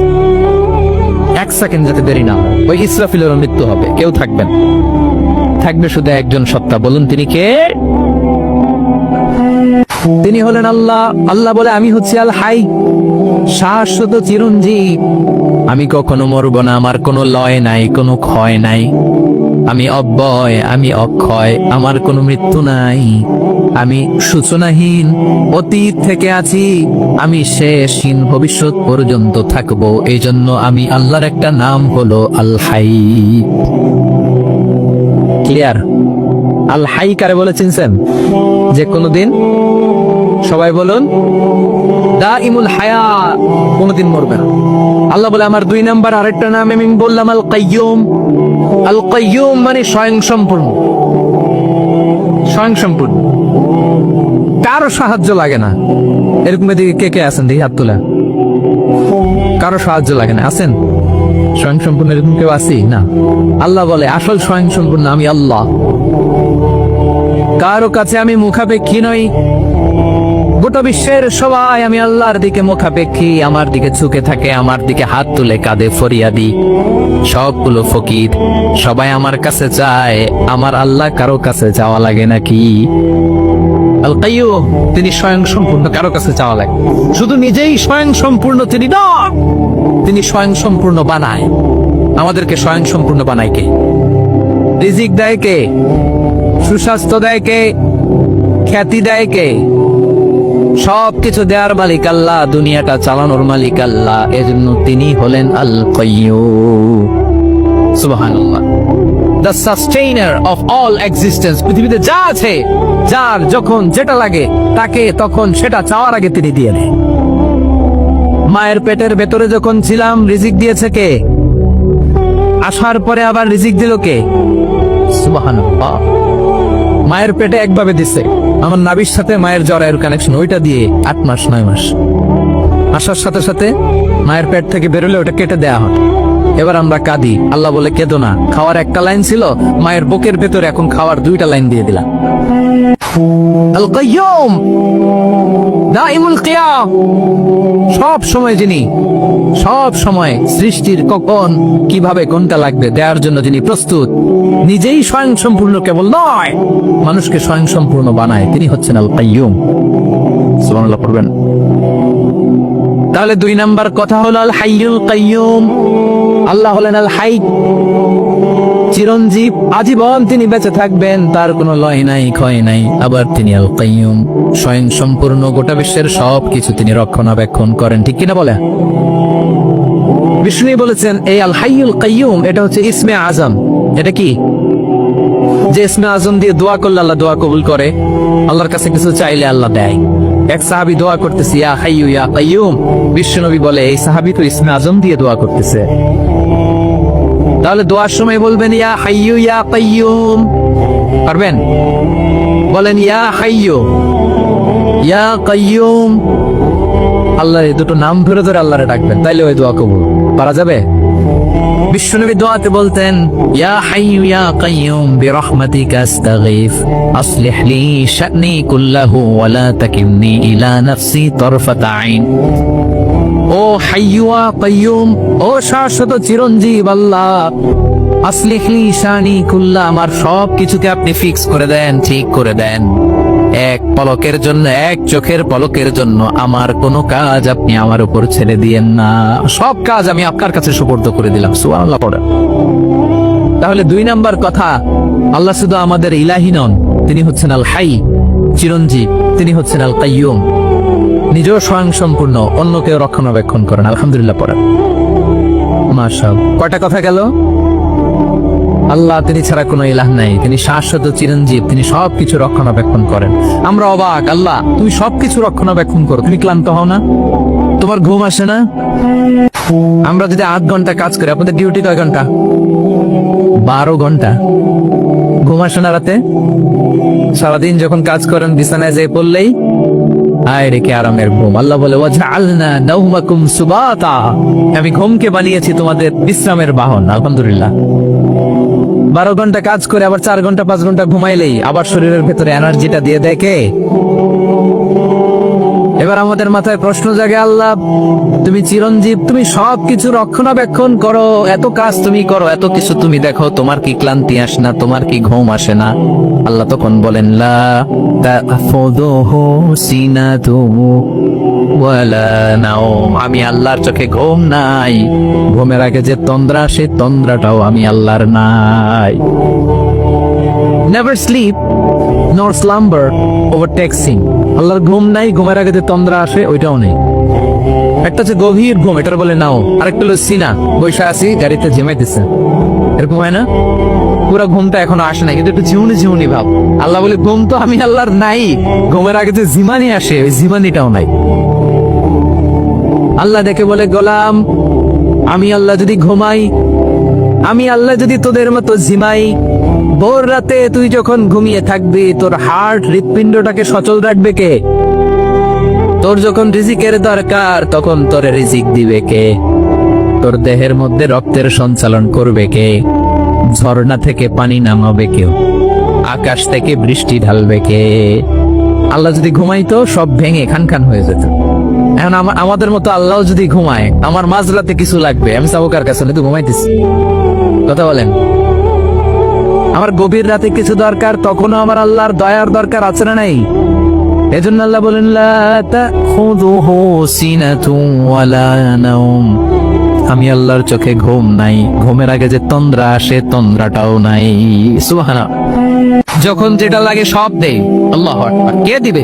1 সেকেন্ড যাতে দেরি না হয়। ওই ইসরাফিলের মৃত্যু হবে, কেউ থাকবেন, থাকবে শুধু একজন সত্তা। বলুন তিনি কে? তিনি হলেন আল্লাহ। আল্লাহ বলে আমি হচ্ছি আল হাই, শাশ্বত চিরঞ্জীব। আমি কখনো মরব না, আমার কোনো লয় নাই, কোনো ক্ষয় নাই। আমি অব্যয়, আমি অক্ষয়, আমার কোনো মৃত্যু নাই। আমি সূচনাহীন অতীত থেকে আছি, আমি শেষহীন ভবিষ্যৎ পর্যন্ত থাকবো। এই জন্য আমি আল্লাহর একটা নাম হলো আল হাই। ক্লিয়ার? আল হাই কারে বলে চিনছেন? যে কোনোদিন, সবাই বলুন, দাইমুল হায়া, কোনোদিন মরবে না। আল্লাহ বলে আমার 2 নাম্বার আরেকটা নাম আমি বললাম আল কাইয়ুম। আল কাইয়ুম মানে স্বয়ং সম্পূর্ণ, স্বয়ং সম্পূর্ণ, কারো সাহায্য লাগে না। এরকম এদিকে কে কে আছেন? দেখি হাত তোলা। কারো সাহায্য লাগে না, আছেন স্বয়ং সম্পূর্ণ এরকম কেউ আছি না? আল্লাহ বলে আসল স্বয়ং সম্পূর্ণ আমি আল্লাহ। কারো কাছে আমি মুখাপেক্ষী নই, গোটা বিশ্বের সবাই আমি আল্লাহর দিকে মুখাপেক্ষী, আমার দিকে ঝুঁকে থাকে, আমার দিকে হাত তুলে কাঁদে ফরিয়াদি। সবগুলো ফকির, সবাই আমার কাছে চায়, আমার আল্লাহ কারো কাছে যাওয়া লাগে নাকি? আল কাইয়ুম, তিনি স্বয়ং সম্পূর্ণ, কারো কাছে চাওয়া লাগে। শুধু নিজেই স্বয়ং সম্পূর্ণ তিনি নন, তিনি স্বয়ং সম্পূর্ণ বানায়। আমাদেরকে স্বয়ং সম্পূর্ণ বানায় কে? রিজিক দেয় কে? সুস্বাস্থ্য দেয় কে? খ্যাতি দেয় কে? সবকিছু দেওয়ার মালিক আল্লাহ, দুনিয়াটা চালানোর মালিক আল্লাহ। এজন্য তিনি হলেন আল কাইয়ুম। সুবহানাল্লাহ, the sustainer of all existence. পৃথিবীতে যা আছে, যার যখন যেটা লাগে তাকে তখন সেটা চাওয়ার আগে তিনি দিয়ে দেন। মায়ের পেটের ভেতরে যখন ছিলাম রিজিক দিয়েছে কে? আসার পরে আবার রিজিক দিল কে? সুবহানাল্লাহ। মায়ের পেটে একভাবে দিছে, আমার নাভির সাথে মায়ের জরায়ুর কানেকশন, ওইটা দিয়ে 8 মাস 9 মাস। আসার সাথে সাথে মায়ের পেট থেকে বেরোলে ওটা কেটে দেয়া হয়। এবার আমরা কাঁদি, আল্লাহ বলে কেঁদো না, খাওয়ার একটা লাইন ছিল, মায়ের বুকের ভেতরে এখন খাওয়ার 2টা লাইন দিয়ে দিলাম। আল কাইয়ুম, দাইমুল কিয়াম, সব সময় যিনি, সব সময় সৃষ্টির কখন কিভাবে কোনটা লাগবে দেওয়ার জন্য যিনি প্রস্তুত, নিজেই স্বয়ং সম্পূর্ণ কেবল নয়, মানুষকে স্বয়ং সম্পূর্ণ বানায়, তিনি হচ্ছেন আল কাইয়ুম। সুবহানাল্লাহ পড়বেন। তাহলে 2 নাম্বার কথা হলো আল হাইয়ুল কাইয়ুম। আল্লাহ হলেন আল হাই, চিরঞ্জীব, আজীবন তিনি বেঁচে থাকবেন, তার কোনো লয় নাই, ক্ষয় নাই। আবার তিনি আল কাইয়ুম, স্বয়ং সম্পূর্ণ, গোটা বিশ্বের সব কিছু তিনি রক্ষণাবেক্ষণ করেন, ঠিক কিনা বলে? বিষ্ণু বলেছেন এই আল হাইয়ুল কাইয়ুম এটা হচ্ছে ইসমে আজম। এটা কি? যে ইসমে আজম দিয়ে দোয়া করলে আল্লাহ দোয়া কবুল করে, আল্লাহর কাছে কিছু চাইলে আল্লাহ দেয়। এক সাহাবী দোয়া করতেছে ইয়া হাইয়ু ইয়া কাইয়ুম, বিশ্বনবী বলে এই সাহাবী তো ইসমে আজম দিয়ে দোয়া করতেছে। তাহলে দোয়ার সময় বলবেন ইয়া হাইয়ু ইয়া কাইয়ুম, পারবেন? বলেন ইয়া হাইয়ু ইয়া কাইয়ুম। আল্লাহর এই দুটো নাম ধরে ধরে আল্লাহরে ডাকবেন, তাইলে ওই দোয়া কবুল। পারা যাবে? বিশ্বনবী দোয়াতে বলতেন ইয়া হাইয়ু ইয়া কাইয়ুম বিরহমাতিকা আস্তাগীথ আসলিহ লি শা'নি কুল্লাহু ওয়া লা তাকিলনি ইলা নাফসি তারফাতা আইন। ও হাইয়ু ইয়া কাইয়ুম, ও শাশ্বত চিরঞ্জীব আল্লাহ, আসলিহ লি শা'নি কুল্লা, আমার সব কিছুকে আপনি ফিক্স করে দেন, ঠিক করে দেন। এক পলকের জন্য, এক চোখের পলকের জন্য আমার কোনো কাজ আপনি আমার উপর ছেড়ে দিয়েন না, সব কাজ আমি আপনার কাছে সুপর্দ করে দিলাম। সুবহানাল্লাহ পড়ে। তাহলে 2 নাম্বার কথা, আল্লাহ শুধু আমাদের ইলাহি নন, তিনি হচ্ছেন আল হাই, চিরঞ্জীব, তিনি হচ্ছেন আল কাইয়ুম, নিজেও স্বয়ং সম্পূর্ণ, অন্যকেও রক্ষণাবেক্ষণ করেন। আলহামদুলিল্লাহ পড়ে। মাশাআল্লাহ, কয়টা কথা গেল? আল্লাহ তিনি ছাড়া কোনো ইলাহ নাই, তিনি শাশ্বত চিরঞ্জীব, তিনি সবকিছু রক্ষণাবেক্ষণ করেন। আমরা অবাক, আল্লাহ তুমি সবকিছু রক্ষণাবেক্ষণ করো, তুমি ক্লান্ত হও না? তোমার ঘুম আসে না? আমরা যদি 8 ঘন্টা কাজ করি, আপনাদের ডিউটি কয় ঘন্টা? 12 ঘন্টা। ঘুম আসে না রাতে? সারাদিন যখন কাজ করেন বিছানায় যেয়ে পড়লেই আয় রেখে আরামের ঘুম। আল্লাহ বলে ওয়াজআলনা নাওমাকুম সুবাতা, আমি ঘুমকে বানিয়েছি তোমাদের বিশ্রামের বাহন। আলহামদুলিল্লাহ। 12 ঘন্টা কাজ করে আবার 4 ঘন্টা 5 ঘন্টা ঘুমাইলেই আবার শরীরের ভেতরে এনার্জিটা দিয়ে দেয় কে? এবার আমাদের মাথায় প্রশ্ন জাগে, আল্লাহ তুমি চিরঞ্জীব, তুমি সবকিছু রক্ষণাবেক্ষণ করো, এত কাজ তুমি করো, এত কিছু তুমি দেখো, তোমার কি ক্লান্তি আসে না? তোমার কি ঘুম আসে না? আল্লাহ তখন বলেন লা তাখুযুহু সিনাতুহু ওয়ালা নাওম, আমি আল্লাহর চোখে ঘুম নাই, ঘুমের আগে যে তন্দ্রা, সেই তন্দ্রাটাও আমি আল্লাহর নাই। Never sleep nor slumber overtakes him, আল্লাহর ঘুম নাই, ঘুমের আগে যে তন্দ্রা আসে ওইটাও নেই। একটা হচ্ছে গভীর ঘুম, এটার বলে নাও, আরেকটা হলো সিনা, বৈশা আছি গাড়িতে ঝিমাইতেছে, এরকম হয় না? পুরো ঘুমটা এখনো আসে না, কিন্তু একটু ঝিমুনি ঝিমুনি ভাব। আল্লাহ বলে ঘুম তো আমি আল্লাহর নাই, ঘুমের আগে যে জিমানি আসে ওই জিমানিটাও নাই। আল্লাহ দেখে বলে গোলাম, আমি আল্লাহ যদি ঘুমাই, আমি আল্লাহ যদি তোদের মতো ঝিমাই, ভোর রাতে তুই যখন ঘুমিয়ে থাকবি তোর হার্ট হৃৎপিণ্ডটাকে সচল রাখবে কে? তোর যখন রিজিকের দরকার তখন তোর রিজিক দিবে কে? তোর দেহের মধ্যে রক্তের সঞ্চালন করবে কে? ঝর্ণা থেকে পানি নামাবে কেউ? আকাশ থেকে বৃষ্টি ঢালবে কে? আল্লাহ যদি ঘুমাইতো সব ভেঙে খান খান হয়ে যেত। এখন আমাদের মতো আল্লাহ যদি ঘুমায়, আমার মাঝরাতে কিছু লাগবে, আমি যাবো কার কাছে? তুই ঘুমাইতেছি, কথা বলেন। আমার গভীর রাতে কিছু দরকার, তখনও আমার আল্লাহর দয়ার দরকার আছে না নাই? এজন্য আল্লাহ বলেন লা তাখুযুহু সিনাতুন ওয়ালা নাওম। আমি আল্লাহর চোখে ঘুম নাই, ঘুমের আগে যে তন্দ্রা আসে তন্দ্রাটাও নাই। সুবহানাল্লাহ। যখন যেটা লাগে সব দেয় আল্লাহু আকবার। কে দিবে?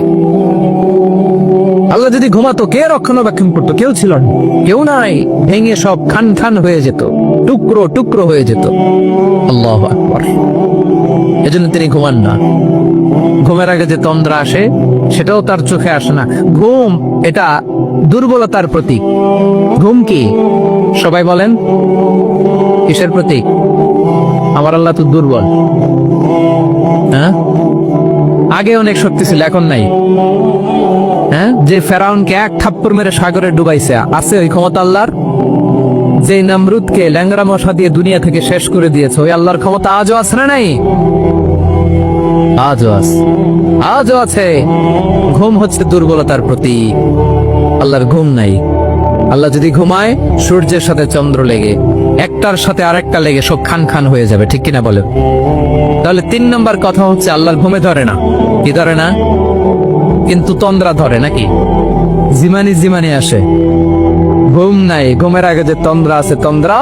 আল্লাহ যদি ঘুমাতো কে রক্ষণাবেক্ষণ করতো? কেউ ছিল না, কেউ নাই, ভেঙে সব খান খান হয়ে যেত, টুকরো টুকরো হয়ে যেত। আল্লাহু আকবার। এজন্য তিনি ঘুমান না। ঘুমের আগে যে তন্দ্রা আসে সেটাও তার চোখে আসে না। ঘুম এটা দুর্বলতার প্রতীক। ঘুম কি? সবাই বলেন কিসের প্রতীক? আমার আল্লাহ তো দুর্বল। হ্যাঁ, আগে অনেক শক্তি ছিল, এখন নাই। হ্যাঁ, যে ফেরাউনকে এক থাপ্পড় মেরে সাগরে ডুবাইছে, আছে ওই ক্ষমতা আল্লাহর? যে নমরুদকে ল্যাংড়া মশা দিয়ে দুনিয়া থেকে শেষ করে দিয়েছে, ওই আল্লাহর ক্ষমতা আজও আছে না নাই? আজও আছে। ঘুম হচ্ছে দুর্বলতার প্রতীক। আল্লাহর ঘুম নাই। আল্লাহ যদি ঘুমায়, সূর্যের সাথে চন্দ্র লেগে, একটার সাথে আরেকটা লেগে সব খান খান হয়ে যাবে, ঠিক কিনা বলে? তাহলে 3 নম্বর কথা হচ্ছে আল্লাহর ঘুমে ধরে না। কি ধরে না? কিন্তু তন্দ্রা ধরে নাকি? জিমানি জিমানি আসে। ঘুম নাই, ঘুমের আগে যে তন্দ্রা আছে তন্দ্রা।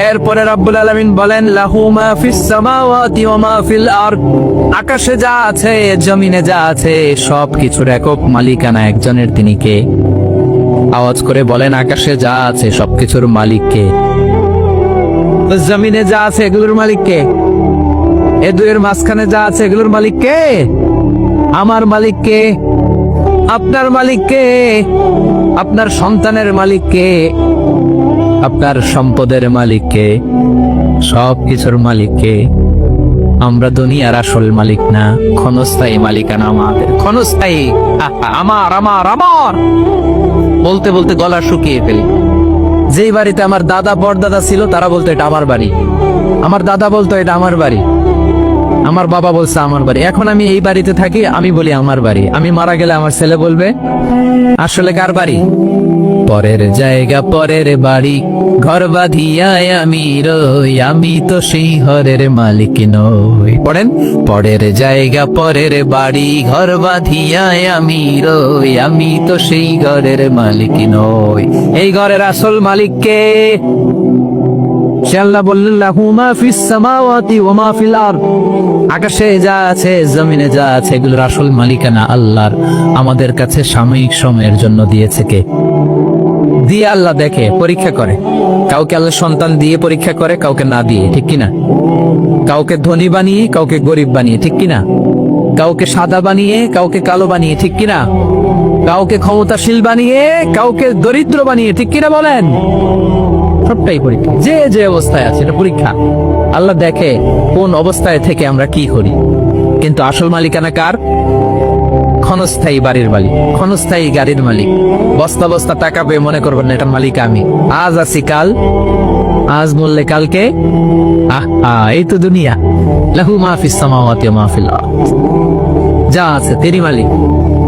এরপরে রাব্বুল আলামিন বলেন লাহু মা ফিস সামাওয়াতি ওয়া মা ফিল আরদ। আকাশে যা আছে, জমিনে যা আছে, সবকিছুর একক মালিকানা একজনের। তিনি কে? আওয়াজ করে বলেন, আকাশে যা আছে সবকিছুর মালিক কে? জমিনে যা আছে এগুলোর মালিক কে? এ দুয়ের মাঝখানে যা আছে এগুলোর মালিক কে? আমার মালিক কে? আপনার মালিক কে? আপনার সন্তানের মালিক কে? আপনার সম্পদের মালিক কে? সব কিছুর মালিক কে? আমরা দুনিয়ার আসল মালিক না, ক্ষণস্থায়ী মালিকানা আমাদের। ক্ষণস্থায়ী। আমার আমার আমার বলতে বলতে গলা শুকিয়ে ফেলি। যেই বাড়িতে আমার দাদা পরদাদা ছিল তারা বলতো এটা আমার বাড়ি, আমার দাদা বলতো এটা আমার বাড়ি, আমার বাবা বলছে আমার বাড়ি। এখন আমি এই বাড়িতে থাকি, আমি বলি আমার বাড়ি। আমি মারা গেলে আমার ছেলে বলবে আসলে কার বাড়ি? পরের জায়গা পরের বাড়ি, ঘর বাঁধিয়ায় আমি রই, আমি তো সেই ঘরের মালিক নই। পড়েন, পরের জায়গা পরের বাড়ি, ঘর বাঁধিয়ায় আমি রই, আমি তো সেই ঘরের মালিক নই। এই ঘরের আসল মালিক কে? আল্লাহ বললেন লাহু মা ফিস সামাওয়াতি ওয়া মা ফিল আরদ। আকাশে যা আছে, জমিনে যা আছে, এগুলোর আসল মালিকানা আল্লাহর। আমাদের কাছে সাময়িক সময়ের জন্য দিয়েছে কে? দিয়ে আল্লাহ দেখে, পরীক্ষা করে। কাউকে আল্লাহ সন্তান দিয়ে পরীক্ষা করে, কাউকে না দিয়ে, ঠিক কিনা? কাউকে ধনী বানিয়ে, কাউকে গরিব বানিয়ে, ঠিক কিনা? কাউকে সাদা বানিয়ে, কাউকে কালো বানিয়ে, ঠিক কিনা? কাউকে ক্ষমতাশীল বানিয়ে, কাউকে দরিদ্র বানিয়ে, ঠিক কিনা বলেন? সবটাই পরীক্ষা। যে যে অবস্থায় আছে এটা পরীক্ষা। আল্লাহ দেখে কোন অবস্থায় থেকে আমরা কি করি। কিন্তু আসল মালিকানা কার? ক্ষণস্থায়ী বাড়ির মালিক, ক্ষণস্থায়ী গাড়ির মালিক। বস্তা বস্তা টাকা পেয়ে মনে করবেন না এটা মালিক আমি। আজ আছি কাল, আজ বললে কালকে। এই তো দুনিয়া। লাহু মা ফিস সামাওয়াতি ওয়া মা ফিল আরদ। যা আছে তিনি মালিক।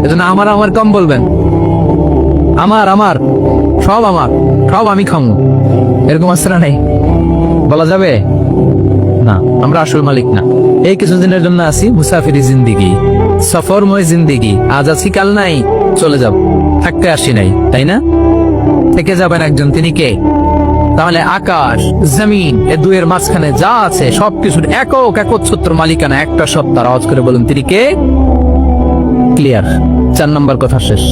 এজন্য আমার আমার কম বলবেন। আমার আমার সব আমার, সব আমি খামু, এরকম আসরা নেই, বলা যাবে না। আমরা আসল মালিক না। এই কিছুদিনের জন্য আছি, মুসাফিরি জিন্দিগি, সফরময় জিন্দিগি। আজ আছি কাল নাই, চলে যাব। থাকতে আসি নাই, তাই না? থেকে যাবেন একজন, তিনি কে? তাহলে আকাশ জমিন এ দুয়ের মাঝখানে যা আছে সবকিছুর একক একচ্ছত্র মালিকানা একটা সত্তার। আওয়াজ করে বলুন তিনি কে? ক্লিয়ার। 4 নম্বর কথা শেষ।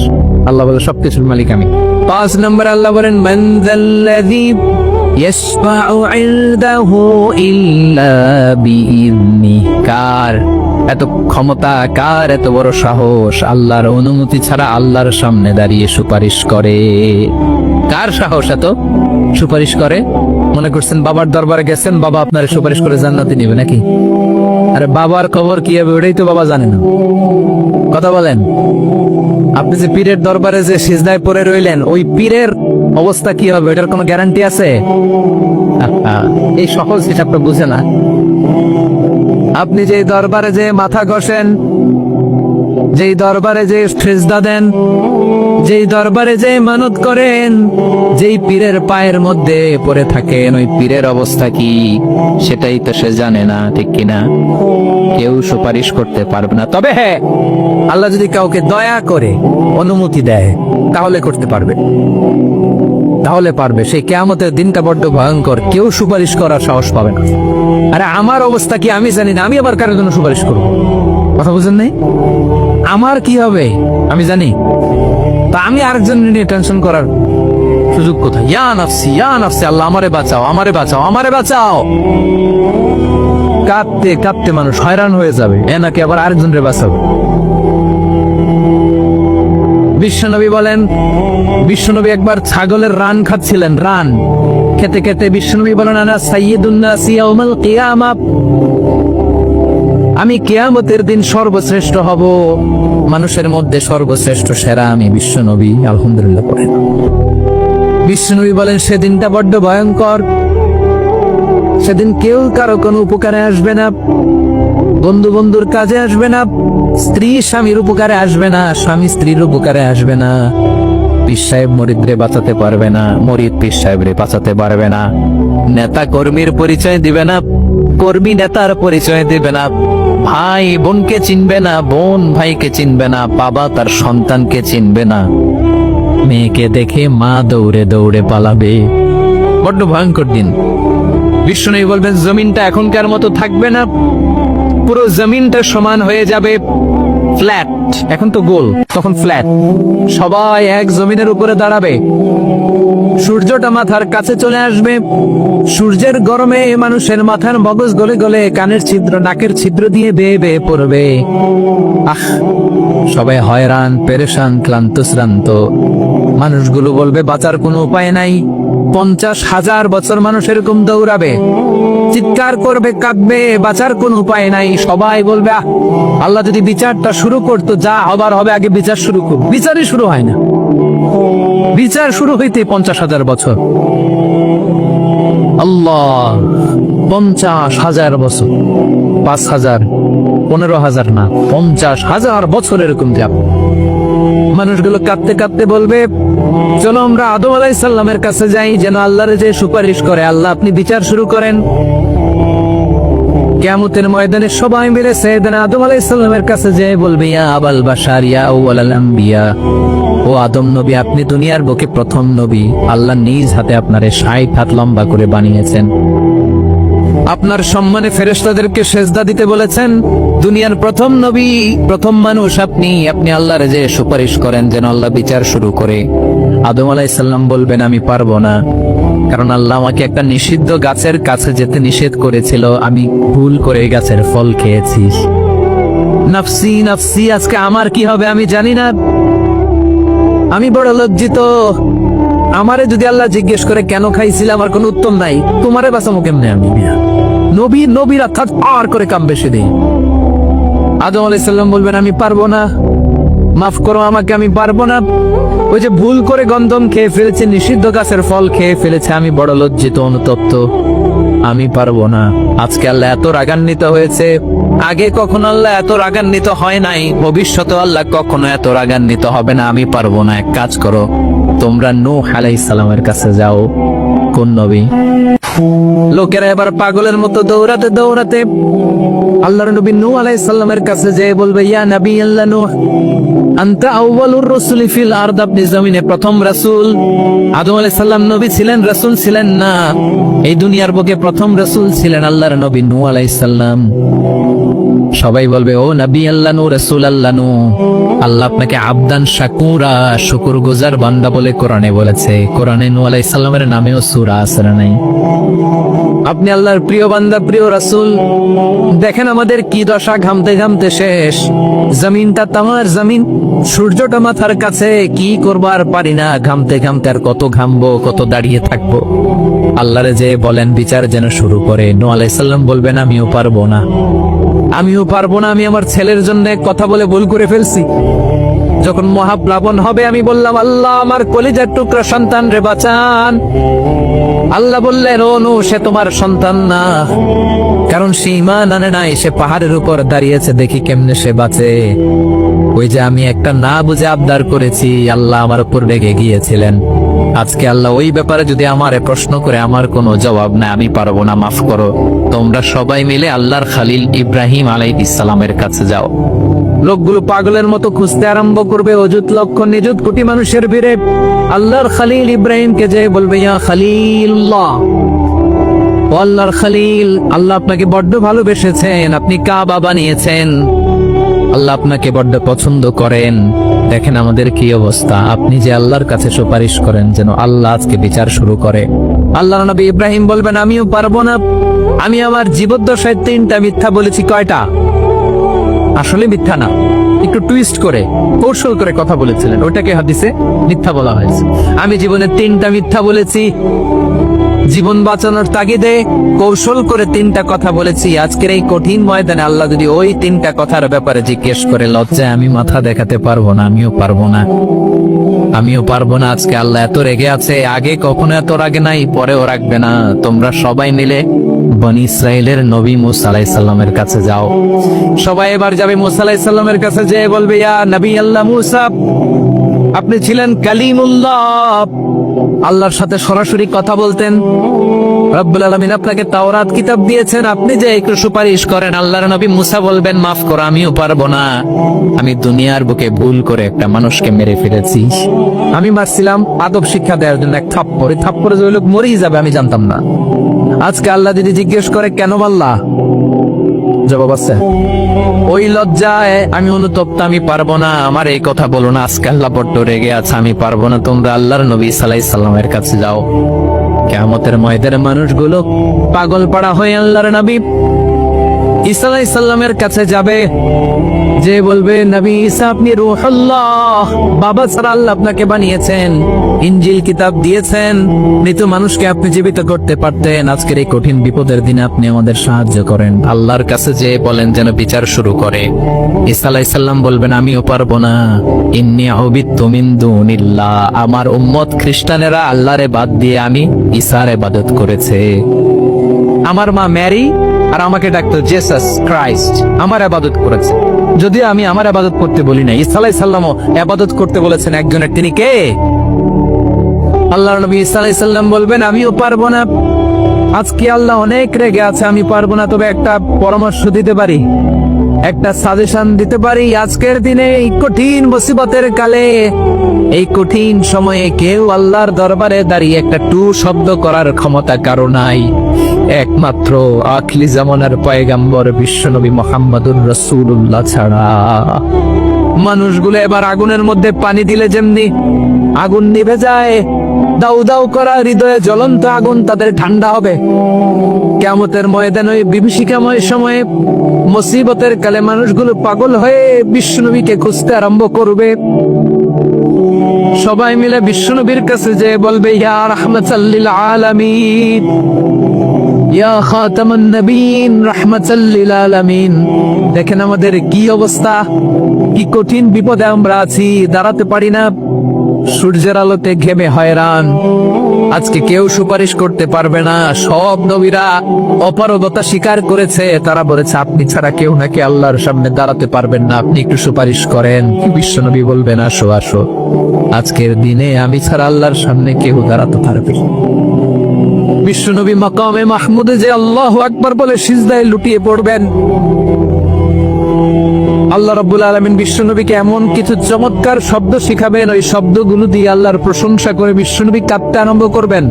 আল্লাহ বলে সবকিছুর মালিক আমি। 5 নম্বর আল্লাহ বলেন মান যাল্লাযী ইয়াশফাউ ইনদাহু ইল্লা বিইذনি। কার এত ক্ষমতা, কার এত বড় সাহস আল্লাহর অনুমতি ছাড়া আল্লাহর সামনে দাঁড়িয়ে সুপারিশ করে? কার সাহস এত সুপারিশ করে? মনে করছেন বাবার দরবারে গেছেন, বাবা আপনার সুপারিশ করে জান্নাতে নিবে নাকি? আরে বাবার খবর কি হবে ওটাই তো বাবা জানে না। কথা বলেন। আপনি যে পীরের দরবারে যে সিজদায় পড়ে রইলেন, ওই পীরের অবস্থা কি হবে এটার কোনো গ্যারান্টি আছে? এই সহজ হিসাবটা বুঝে না। আপনি যে দরবারে যে মাথা ঘষেন, যেই দরবারে যে সিজদা দেন, যেই দরবারে যে মানত করেন, যেই পীরের পায়ের মধ্যে পড়ে থাকেন, ওই পীরের অবস্থা কি সেটাই তো সে জানে না, ঠিক কিনা? কেউ সুপারিশ করতে পারবে না। তবে হ্যাঁ, আল্লাহ যদি কাউকে দয়া করে অনুমতি দেয় তাহলে করতে পারবে, তাহলে পারবে। সেই কিয়ামতের দিনটা বড্ড ভয়ঙ্কর, কেউ সুপারিশ করার সাহস পাবে না। আরে আমার অবস্থা কি আমি জানি না, আমি আবার কারোর জন্য সুপারিশ করব? কথা বুঝেন নাই? আমার কি হবে আমি জানি, তা আমি আরেকজন নিয়ে টেনশন করার সুযোগ কোথায়? ইয়া নাফসি, ইয়া নাফসি, আল্লাহ আমারে বাঁচাও, আমারে বাঁচাও, আমারে বাঁচাও। কাঁদতে কাঁদতে মানুষ হয়রান হয়ে যাবে, এ নাকি আবার আরেকজনের বাঁচাবে। বিশ্বনবী বলেন, বিশ্বনবী একবার ছাগলের রান খাচ্ছিলেন, রান খেতে খেতে বিশ্বনবী বলেন, আনা সাইয়্যিদুন নাসি ইয়াউমাল কিয়ামা, আমি কিয়ামতের দিন সর্বশ্রেষ্ঠ হব, মানুষের মধ্যে সর্বশ্রেষ্ঠ সেরা আমি বিশ্বনবী। আলহামদুলিল্লাহ পড়েন। বিশ্বনবী বলেন, সেদিনটা বড্ড ভয়ঙ্কর, সেদিন কেউ কারো কোনো উপকারে আসবে না, বন্ধু বন্ধুর কাজে আসবে না, স্ত্রী স্বামীর উপকারে আসবে না, স্বামী স্ত্রীর উপকারে আসবে না, পীর সাহেব মরিদরে বাঁচাতে পারবে না, মরিদ পীর সাহেবরে বাঁচাতে পারবে না, নেতা কর্মীর পরিচয় দিবে না, কর্মী নেতার পরিচয় দিবে না, ভাই বোনকে চিনবে না, বোন ভাইকে চিনবে না, বাবা তার সন্তানকে চিনবে না, মেয়েকে দেখে মা দৌড়ে দৌড়ে পালাবে। বড্ড ভয়ঙ্কর দিন। বিষ্ণু বলবেন, জমিনটা এখনকার মতো থাকবে না, পুরো জমিনটা সমান হয়ে যাবে, ফ্ল্যাট। এখন তো গোল, তখন ফ্ল্যাট। সবাই এক জমিনের উপরে দাঁড়াবে, সূর্যটা মাথার কাছে চলে আসবে, সূর্যের গরমে মানুষের মাথার মগজ গলে গলে কানের ছিদ্র নাকের ছিদ্র দিয়ে বেয়ে বেয়ে পড়বে। আহ, সবাই হয়রান, পেরেশান, ক্লান্ত শ্রান্ত। মানুষগুলো বলবে বাঁচার কোনো উপায় নাই। 50,000 বছর মানুষ এরকম দৌড়াবে, চিৎকার করবে, কাঁদবে, বাঁচার কোন উপায় নাই। সবাই বলবে, আল্লাহ যদি বিচারটা শুরু করতো, যা হবার হবে, আগে বিচার শুরু করুক। বিচারই শুরু হয় না, বিচার শুরু হইতে 50,000 বছর। আল্লাহ, 50,000 বছর, 5,000, 15,000 না, 50,000 বছর এরকম যাব। মানুষগুলো কাঁদতে কাঁদতে বলবে, চলো আমরা আদম আলাইহিস সালামের কাছে যাই, যেন আল্লাহর যে সুপারিশ করে, আল্লাহ আপনি বিচার শুরু করেন। কিয়ামতের ময়দানে সবাই মিলে সাইয়েদনা আদম আলাইহিস সালামের কাছে যেয়ে বলবে, ইয়া আবাল বাশার, ইয়া আউয়ালাল আম্বিয়া, ও আদম নবী, আপনি দুনিয়ার বুকে প্রথম নবী, আল্লাহ নিজ হাতে আপনারে 60 হাত লম্বা করে বানিয়েছেন, আপনার সম্মানে ফেরেশতাদেরকে সেজদা দিতে বলেছেন, দুনিয়ার প্রথম নবী, প্রথম মানুষ আপনি, আপনি আল্লাহর যে সুপারিশ করেন যেন আল্লাহ বিচার শুরু করে। আদম আলাইহিস সালাম বলবেন, আমি পারবো না, কারণ আল্লাহ আমাকে একটা নিষিদ্ধ গাছের কাছে যেতে নিষেধ করেছিল, আমি ভুল করে এই গাছের ফল খেয়েছি। নাফসি নাফসি, আজকে আমার কি হবে আমি জানি না, আমি বড় লজ্জিত। আমারে যদি আল্লাহ জিজ্ঞেস করে কেন খাইছিলাম, আমার কোনো উত্তর নাই। তোমারে বাঁচাবো কেমনে আমি? নবীরা আর করে কামবে সেদিন। আদম আলাইহিস সালাম বলবেন, আমি পারবো না, মাফ করো আমাকে, আমি পারবো না। ওই যে ভুল করে গন্ধম খেয়ে ফেলেছে, নিষিদ্ধ গাছের ফল খেয়ে ফেলেছে, আমি বড় লজ্জিত, অনুতপ্ত, আমি পারবো না। আজকে আল্লাহ এত রাগান্বিত হয়েছে, আগে কখনো আল্লাহ এত রাগান্বিত হয় নাই, ভবিষ্যতে আল্লাহ কখনো এত রাগান্বিত হবে না, আমি পারবো না। এক কাজ করো, তোমরা নূহ আলাইহিস সালামের কাছে যাও। কোন নবী? লোকেরা এবার পাগলের মতো দৌড়াতে দৌড়াতে আল্লাহর নবী নূহ আলাইহিস সালামের কাছে যেয়ে বলবে, ইয়া নবী আল্লাহ নূহ, আনতা আউয়ালুর রাসূলি ফিল আরদ, আপনি জমিনে প্রথম রাসূল। আদম আলাইহিস সালাম নবী ছিলেন, রাসূল ছিলেন না, এই দুনিয়ার বুকে প্রথম রাসূল ছিলেন আল্লাহর নবী নূহ আলাইহিস সালাম। সবাই বলবে, ও নবী আল্লাহ নূহ, রাসূল আল্লাহ নূহ, আল্লাহ আপনাকে আবদান শাকুরা, শুকরগুজার বান্দা বলে কোরআনে বলেছে। কোরআনে নূহ আলাইহিস সালামের নামেও সূরা আছে না নাই? আপনি আল্লাহর প্রিয় বান্দা, প্রিয় রাসূল। দেখেন আমাদের কি দশা, ঘামতে ঘামতে শেষ, জমিনটা তামার জমিন, সূর্যটা মাথার কাছে, কি করবার পারি না, ঘামতে ঘামতে আর কত ঘামবো, কত দাঁড়িয়ে থাকবো। আল্লাহরে যে বলেন বিচার যেন শুরু করে। নূহ আলাইহিস সালাম বলবেন, আমিও পারবো না। আমিও পারবো না, আমি আমার ছেলের জন্য কথা বলে ভুল করে ফেলছি। যখন মহাপ্লাবন হবে আমি বললাম, আল্লাহ আমার কলিজার টুকরা সন্তান রে বাঁচান। আল্লাহ বললেন, ও নূহ, সে তোমার সন্তান না, কারণ সে ঈমান আনে নাই, সে পাহাড়ের উপর দাঁড়িয়েছে, দেখি কেমনে সে বাঁচে। ওই যে আমি একটা না বুঝে আবদার করেছি, আল্লাহ আমার উপর রেগে গিয়েছিলেন। আজকে আল্লাহ ওই ব্যাপারে যদি আমারে প্রশ্ন করে, আমার কোনো জবাব নাই, আমি পারবো না, মাফ করো। তোমরা সবাই মিলে আল্লাহর খালিল ইব্রাহিম আলাইহিস সালামের কাছে যাও। লোকগুলো পাগলের মতো খুঁজতে আরম্ভ করবে, অযুত লক্ষ নিযুত কোটি মানুষের ভিড়ে আল্লাহর খালিল ইব্রাহিমকে যে বলবে, ইয়া খালিলুল্লাহ, ও আল্লাহর খালিল, আল্লাহ আপনাকে বড্ড ভালোবেসেছেন, আপনি কাবা বানিয়েছেন, আল্লাহ আপনাকে বড্ড পছন্দ করেন। দেখেন আমাদের কি অবস্থা, আপনি যে আল্লাহর কাছে সুপারিশ করেন যেন আল্লাহ আজকে বিচার শুরু করে। আল্লাহর নবী ইব্রাহিম বলবেন, আমিও পারবো না, আমি আমার জীবদ্দশায় 3টা মিথ্যা বলেছি। কয়টা? আসলে মিথ্যা না, একটু টুইস্ট করে কৌশল করে কথা বলেছিলেন, ওটাকে হাদিসে মিথ্যা বলা হয়েছে। আমি জীবনে 3টা মিথ্যা বলেছি, জীবন বাঁচানোর তাগিদে কৌশল করে 3টা কথা বলেছি। আজকের এই কঠিন ময়দানে আল্লাহ যদি ওই 3টা কথার ব্যাপারে জিজ্ঞেস করে, লজ্জায় আমি মাথা দেখাতে পারবো না, আমিও পারবো না, আমিও পারবো না। আজকে আল্লাহ এত রেগে আছে, আগে কখনো এত রাগে নাই, পরেও রাখবে না। তোমরা সবাই মিলে বনি ইসরাইলের নবী মুসা আলাইহিস সালামের কাছে যাও। সবাই এবার যাবে মুসা আলাইহিস সালামের কাছে, যেয়ে বলবে, ইয়া নবী আল্লাহ মুসা, আপনি ছিলেন কালিমুল্লাহ, আল্লাহর সাথে সরাসরি কথা বলতেন। রব্বুল আলামিন আপনাকে তাওরাত কিতাব দিয়েছেন, আপনি যে একটু সুপারিশ করেন। আল্লাহর নবী মুসা বলবেন, মাফ করো, আমিও পারবো না, আমি দুনিয়ার বুকে ভুল করে একটা মানুষকে মেরে ফেলেছি। আমি মারছিলাম আদব শিক্ষা দেওয়ার জন্য, এক থাপ্পড়, এই থাপ্পড়ে যে ওই লোক মরেই যাবে আমি জানতাম না। আজকে আল্লাহ যদি জিজ্ঞেস করে, কেন মারলা? জবাব আছে। ওই লজ্জায় আমি অনুতপ্ত, আমি পারবো না, আমার এই কথা বলো না। আজকে আল্লাহ বড্ড রেগে আছে, আমি পারবো না। তোমরা আল্লাহর নবী সাল্লাল্লাহু আলাইহি সাল্লামের কাছে যাও। কিয়ামতের ময়দানে মানুষগুলো পাগল পাড়া হয়ে আল্লাহর নবী ঈসা আলাইহিস সালামের কাছে যাবে, যে বলবে, নবী ঈসা আপনি রূহুল্লাহ, বাবা ছাড়া আল্লাহ আপনাকে বানিয়েছেন, ইনজিল কিতাব দিয়েছেন, মৃত মানুষকে আপনি জীবিত করতে পারতেন। আজকের এই কঠিন বিপদের দিনে আপনি আমাদের সাহায্য করেন। আল্লাহর কাছে যে বলেন যেন বিচার শুরু করে। ঈসা আলাইহিস সালাম বলবেন, আমিও পারবো না, ইন্নী উবিদতু মিন দুনিল্লাহ, আমার উম্মত খ্রিস্টানেরা আল্লাহরে বাদ দিয়ে আমি ঈসার ইবাদত করেছে। আমার মা ম্যারি আর আমাকে ডাকতো জেসাস ক্রাইস্ট, আমার ইবাদত করেছে। যদি আমি আমার ইবাদত করতে বলি না, ঈসা আলাইহিস সালামও ইবাদত করতে বলেছেন একজনের, তিনি কে? আল্লাহর নবী ঈসা আলাইহিস সালাম বলবেন, আমিও পারবো না। আজকে আল্লাহ অনেক রেগে আছে, আমি পারবো না, তবে একটা পরামর্শ দিতে পারি, একটা সাজেশন দিতে পারি। আজকের দিনে এই কঠিন মুসিবতের কালে, এই কঠিন সময়ে কেউ আল্লাহর দরবারে দাঁড়িয়ে একটা টু শব্দ করার ক্ষমতা কারো নাই, একমাত্র আখিরি জামানার পয়গম্বর বিশ্বনবী মুহাম্মদুর রাসূলুল্লাহ ছাড়া। মানুষগুলো এবার আগুনের মধ্যে পানি দিলে যেমনি আগুন নিভে যায়, দাউ দাউ করা হৃদয়ে জ্বলন্ত আগুন তাদের ঠান্ডা হবে। কিয়ামতের ময়দানে ওই বিভীষিকাময় সময়ে, মুসিবতের কালে মানুষগুলো পাগল হয়ে বিশ্বনবীকে খুঁজতে আরম্ভ করবে। সবাই মিলে বিশ্বনবীর কাছে যে বলবে, ইয়া রাহমাতাল লিল আলামিন, ইয়া খাতামুন নবীন, রাহমাতাল লিল আলামিন। দেখেন আমাদের কি অবস্থা, কি কঠিন বিপদে আমরা আছি, দাঁড়াতে পারি না, সূর্যের আলোতে ঘেমে হয়রান। আজকে কেউ সুপারিশ করতে পারবে না। সব নবীরা অপারগতা স্বীকার করেছে, তারা বলেছে আপনি ছাড়া কেউ নাকি আল্লাহর সামনে দাঁড়াতে পারবেন না, আপনি একটু সুপারিশ করেন। বিশ্বনবী বলবেন, আসো আসো, আজকের দিনে আমি ছাড়া আল্লাহর সামনে কেউ দাঁড়াতে পারবে। বিশ্বনবী মাকামে মাহমুদে যে আল্লাহু আকবার বলে সিজদায় লুটিয়ে পড়বেন। আল্লাহ রাব্বুল আলামিন বিশ্বনবীকে এমন কিছু চমৎকার শব্দ শিখাবেন, ওই শব্দগুলো দিয়ে আল্লাহর প্রশংসা করে বিশ্বনবী কাঁদতে আরম্ভ করবেন।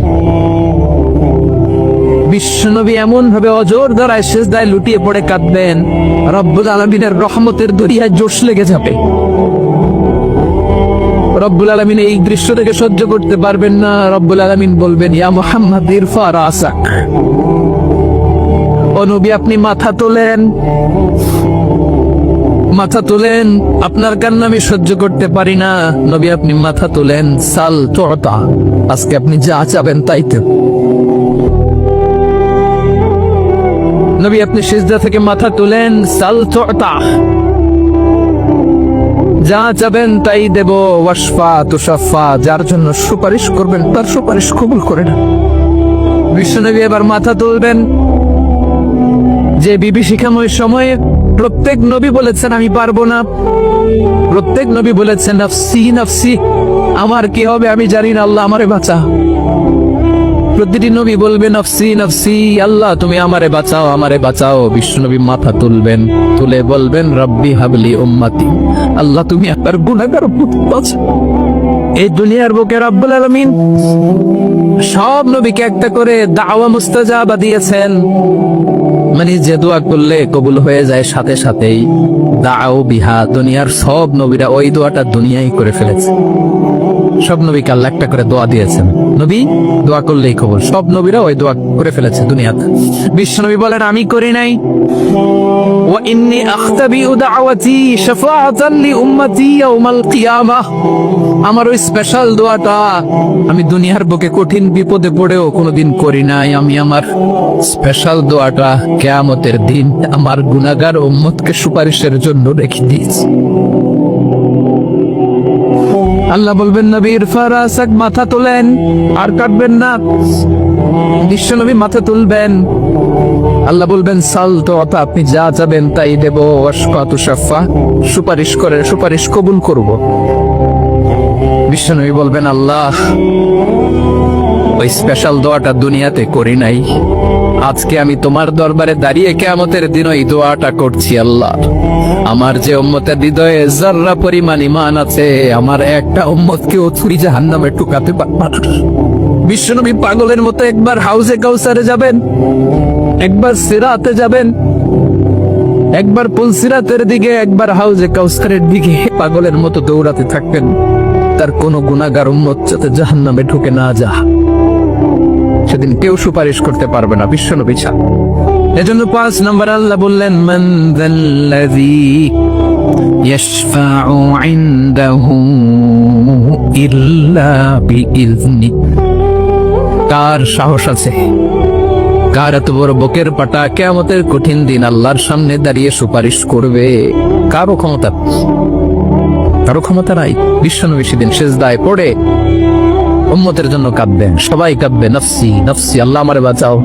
বিশ্বনবী এমন ভাবে অজর দ্বারায় সিজদায় লুটিয়ে পড়ে কাঁদবেন, রব্বুল আলামিনের রহমতের দরিয়ায় জোশ লেগে যাবে। রব্বুল আলামিন এই দৃশ্য থেকে সহ্য করতে পারবেন না। রব্বুল আলামিন বলবেন, ইয়া মুহাম্মদ ইরফা রাসাক, ও নবী আপনি মাথা তোলেন, মাথা তোলেন, আপনার কান্না আমি সহ্য করতে পারি না। নবী আপনি মাথা তোলেন, সাল তুতা, আজকে আপনি যা চাবেন তাই তো। নবী আপনি সিজদা থেকে মাথা তুলেন, সাল তুতা, যা চাবেন তাই দেব, ওয়াশফা তুশাফা, যার জন্য সুপারিশ করবেন তার সুপারিশ কবুল করে না। বিশ্বনবী এবার মাথা তুলবেন। যে বিভীষিকাময় সময়ে প্রত্যেক নবী বলেছেন আমি পারবো না, প্রত্যেক নবী বলেছেন নাফসি নাফসি, আমার কি হবে আমি জানি না, আল্লাহ আমারে বাঁচা। প্রতিটি নবী বলবেন নাফসি নাফসি, আল্লাহ তুমি আমারে বাঁচাও আমারে বাঁচাও। বিশ্বনবী মাথা তুলবেন, তুলে বলবেন রব্বি হাবলি উম্মতি, আল্লাহ তুমি আপনার গুনাহগার উম্মত বাঁচাও। এই দুনিয়ার বুকে রব্বুল আলামিন সব নবীকে একটা করে দাওয়া মুস্তাজাবা দিয়েছেন, মানে যে দোয়া করলে কবুল হয়ে যায় সাথে সাথেই। দাও বিহা, দুনিয়ার সব নবীরা ওই দোয়াটা দুনিয়ায় করে ফেলেছে। সব নবীকে আল্লাহ একটা করে দোয়া দিয়েছেন, নবী দোয়া করলেই কবুল। সব নবীরা ওই দোয়া করে ফেলেছে দুনিয়াতে। বিশ্বনবী বলেন আমি করি নাই। ওয়া ইন্নী আখতাবিউ দাওয়াতি শাফাআতান লি উম্মতি ইয়াউমাল কিয়ামাহ, আমার ওই স্পেশাল দোয়াটা আমি দুনিয়ার বুকে কঠিন বিপদে পড়েও কোনোদিন করি নাই। আমি আমার স্পেশাল দোয়াটা কিয়ামতের দিন আমার গুনাহগার উম্মতকে সুপারিশের জন্য রেখে দিয়েছি। আল্লাহ বলবেন নবীর ফারাসাক, মাথা তোলেন, আর কাটবেন না। বিশ্বনবী মাথা তুলবেন, আল্লাহ বলবেন সাল তো, আপনি যা চাবেন তাই দেব, ওয়াশফা তুশাফা, সুপারিশ করে সুপারিশ কবুল করব। বিশ্বনবী বলবেন আল্লাহ ওই স্পেশাল দোয়াটা দুনিয়াতে করি নাই, আজকে আমি তোমার দরবারে দাঁড়িয়ে কিয়ামতের দিন ওই দোয়াটা করছি। আল্লাহ আমার যে উম্মতের হৃদয়ে যাররা পরিমাণ ঈমান আছে, আমার একটা উম্মতকেও ছুরি জাহান্নামে ঢুকাতে পারবে না। বিশ্বনবী পাগলের মতো একবার হাউজে কাউসারে যাবেন, একবার সিরাতে যাবেন, একবার পুলসিরাতের দিকে, একবার হাউজে কাউসারের দিকে পাগলের মতো দৌড়াতে থাকবেন, তার কোন গুনাহগার উম্মত যাতে জাহান্নামে ঢুকে না যা। সেদিন কেউ সুপারিশ করতে পারবে না বিশ্বনবী ছাড়া। এজন্য 5 নম্বর আল্লাহ বললেন মান যাল্লাযী ইয়াশফাউ ইনদাহু ইল্লা বিইযনি, কার সাহস আছে, কার এত বড় বুকের পাটা কিয়ামতের কঠিন দিন আল্লাহর সামনে দাঁড়িয়ে সুপারিশ করবে? কারো ক্ষমতা নাই। বিশ্বনবী সেদিন সিজদায় পড়ে উম্মতের জন্য কাঁদবেন, সবাই কাঁদবে নাফসি নাফসি, আল্লাহ আমারে বাঁচাও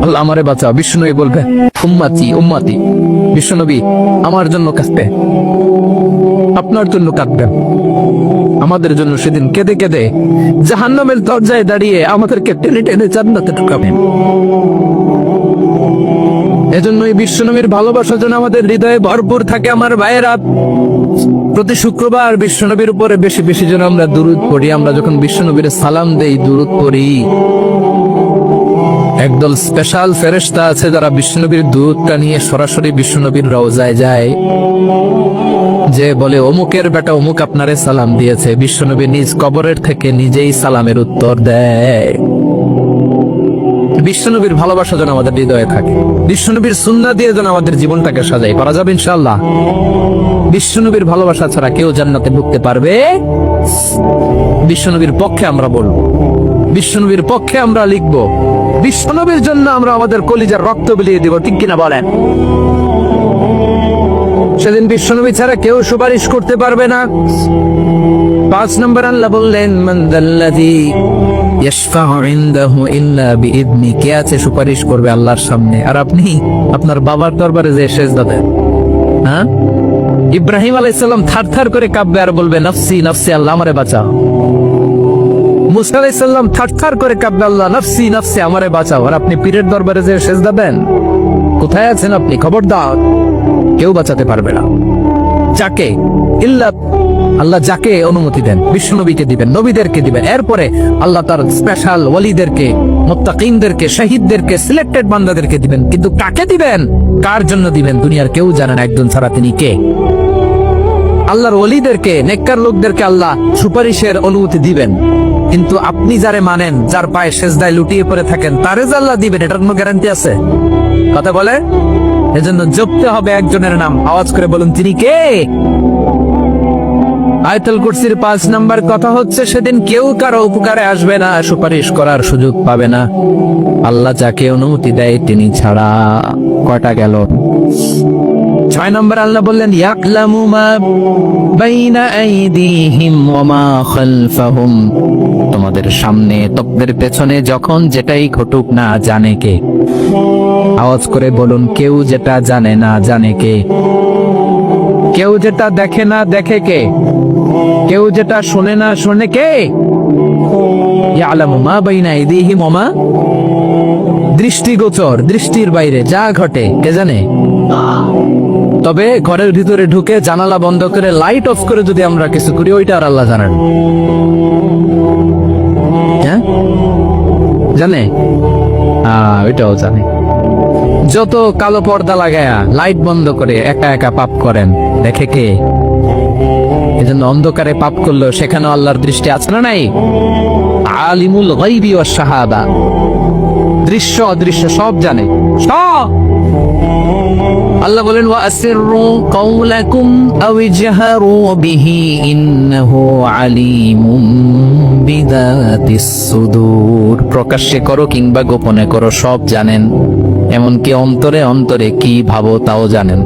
আল্লাহ আমারে বাঁচাও। বিশ্বনবী বলবে উম্মতি উম্মতি, বিশ্বনবী আমার জন্য কাঁদবে, আপনার জন্য কাঁদবেন, আমাদের জন্য সেদিন কেঁদে কেঁদে জাহান্নামের দরজায় দাঁড়িয়ে আমাদেরকে টেনে টেনে জান্নাতে ঢুকাবেন। এজন্যই বিশ্বনবীর ভালোবাসা যেন আমাদের হৃদয়ে ভরপুর থাকে। আমার ভাইয়েরা, প্রতি শুক্রবার বিশ্বনবীর উপরে বেশি বেশি যেন আমরা দুরূদ পড়ি। আমরা যখন বিশ্বনবীর সালাম দেই, দুরূদ পড়ি, একদল স্পেশাল ফেরেশতা আছে যারা বিশ্বনবীর দুরূদটা নিয়ে সরাসরি বিশ্বনবীর রওজায় যায়, যে বলে অমুকের বেটা অমুক আপনারে সালাম দিয়েছে। বিশ্বনবী নিজ কবরের থেকে নিজেই সালামের উত্তর দেয়। বিশ্বনবীর ভালোবাসা যেন আমাদের হৃদয়ে থাকে, বিশ্বনবীর সুন্নাহ দিয়ে যেন আমাদের জীবনটাকে সাজাই। পারা যাবে ইনশাআল্লাহ। বিশ্বনবীর ভালোবাসা ছাড়া কেউ জান্নাতে ঢুকতে পারবে? বিশ্বনবীর পক্ষে আমরা বলবো, বিশ্বনবীর পক্ষে আমরা লিখবো, বিশ্বনবীর জন্য আমরা আমাদের কলিজার রক্ত বিলিয়ে দিব, ঠিক কিনা বলেন? সেদিন বিশ্বনবী ছাড়া কেউ সুপারিশ করতে পারবে না। 5 নম্বর আল্লাহ বললেন মান যাল্লাযী ইয়াশফাউ ইনদাহু ইল্লা বিইযনি, কে আছে সুপারিশ করবে আল্লাহর সামনে আর আপনি আপনার বাবার দরবারে যে সিজদা দেন? হ্যাঁ, ইব্রাহিম আলাইহিস সালাম থারথার করে কাঁপবে আর বলবে নাফসি নাফসি, আল্লাহ আমারে বাঁচাও। মুসা আলাইহিস সালাম থারথার করে কাঁপবে, আল্লাহ নাফসি নাফসি, আমারে বাঁচাও। আর আপনি পীরের দরবারে যে সিজদা দেন? কোথায় আছেন আপনি? খবরদার, কেউ বাঁচাতে পারবে না। যাকে ইল্লা আল্লাহ যাকে অনুমতি দেন, বিশ্বনবীকে দিবেন, নবীদেরকে দিবেন, এরপরে আল্লাহ তার স্পেশাল ওয়ালিদেরকে, মুত্তাকিনদেরকে, শহীদদেরকে, সিলেক্টেড বান্দাদেরকে দিবেন। কিন্তু কাকে দিবেন, কার জন্য দিবেন, দুনিয়ার কেউ জানে না একজন ছাড়া তিনি কে। আল্লাহর ওয়ালিদেরকে, নেককার লোকদেরকে আল্লাহ সুপারিশের অনুমতি দিবেন, কিন্তু আপনি যারে মানেন, যার পায়ে সেজদায় লুটিয়ে পড়ে থাকেন, তারে যে আল্লাহ দিবেন, এটার কোনো গ্যারান্টি আছে? কথা বলে। এজন্য জপতে হবে একজনের নাম, আওয়াজ করে বলুন তিনি কে? আয়াতুল কুরসির 5 নাম্বার কথা হচ্ছে সেদিন কেউ কারো উপকারে আসবে না, সুপারিশ করার সুযোগ পাবে না, আল্লাহ যাকে অনুমতি দেয় তিনি ছাড়া। কয়টা গেল? 6 নম্বর আল্লাহ বললেন ইয়াকলামু মা বাইনা আইদিহিম ওয়া মা খালফাহুম, তোমাদের সামনে তোমাদের পেছনে যখন যেটাই ঘটুক না জানে কে? আওয়াজ করে বলুন, কেউ যেটা জানে না জানে কে? কেউ যেটা দেখে না দেখে কে? কেউ যেটা শোনে না শোনে কে? ইয়ালামু মা বাইনা আইদিহিম ওয়া মা, দৃষ্টিগোচর, দৃষ্টির বাইরে যা ঘটে কে জানে? তবে ঘরের ভিতরে ঢুকে জানালা বন্ধ করে লাইট অফ করে যদি আমরা কিছু করি ওইটা আর আল্লাহ জানেন। হ্যাঁ জানে, ওইটাও জানে। যত কালো পর্দা লাগায়া লাইট বন্ধ করে একা একা পাপ করেন দেখে কে? এজন্য অন্ধকারে পাপ করলেও সেখানে আল্লাহর দৃষ্টি আছে না নাই? আলিমুল গায়বি ওয়াশ শাহাদা, দৃশ্য অদৃশ্য সব জানে, সব। আল্লাহ বলেন ওয়া আসিররু কাওলাকুম আও ইজহারু বিহি ইন্নাহু আলিমুম বিযাতিস সুদূর, প্রকাশ্যে করো কিংবা গোপনে করো সব জানেন, এমনকি অন্তরে অন্তরে কি ভাবো তাও জানেন।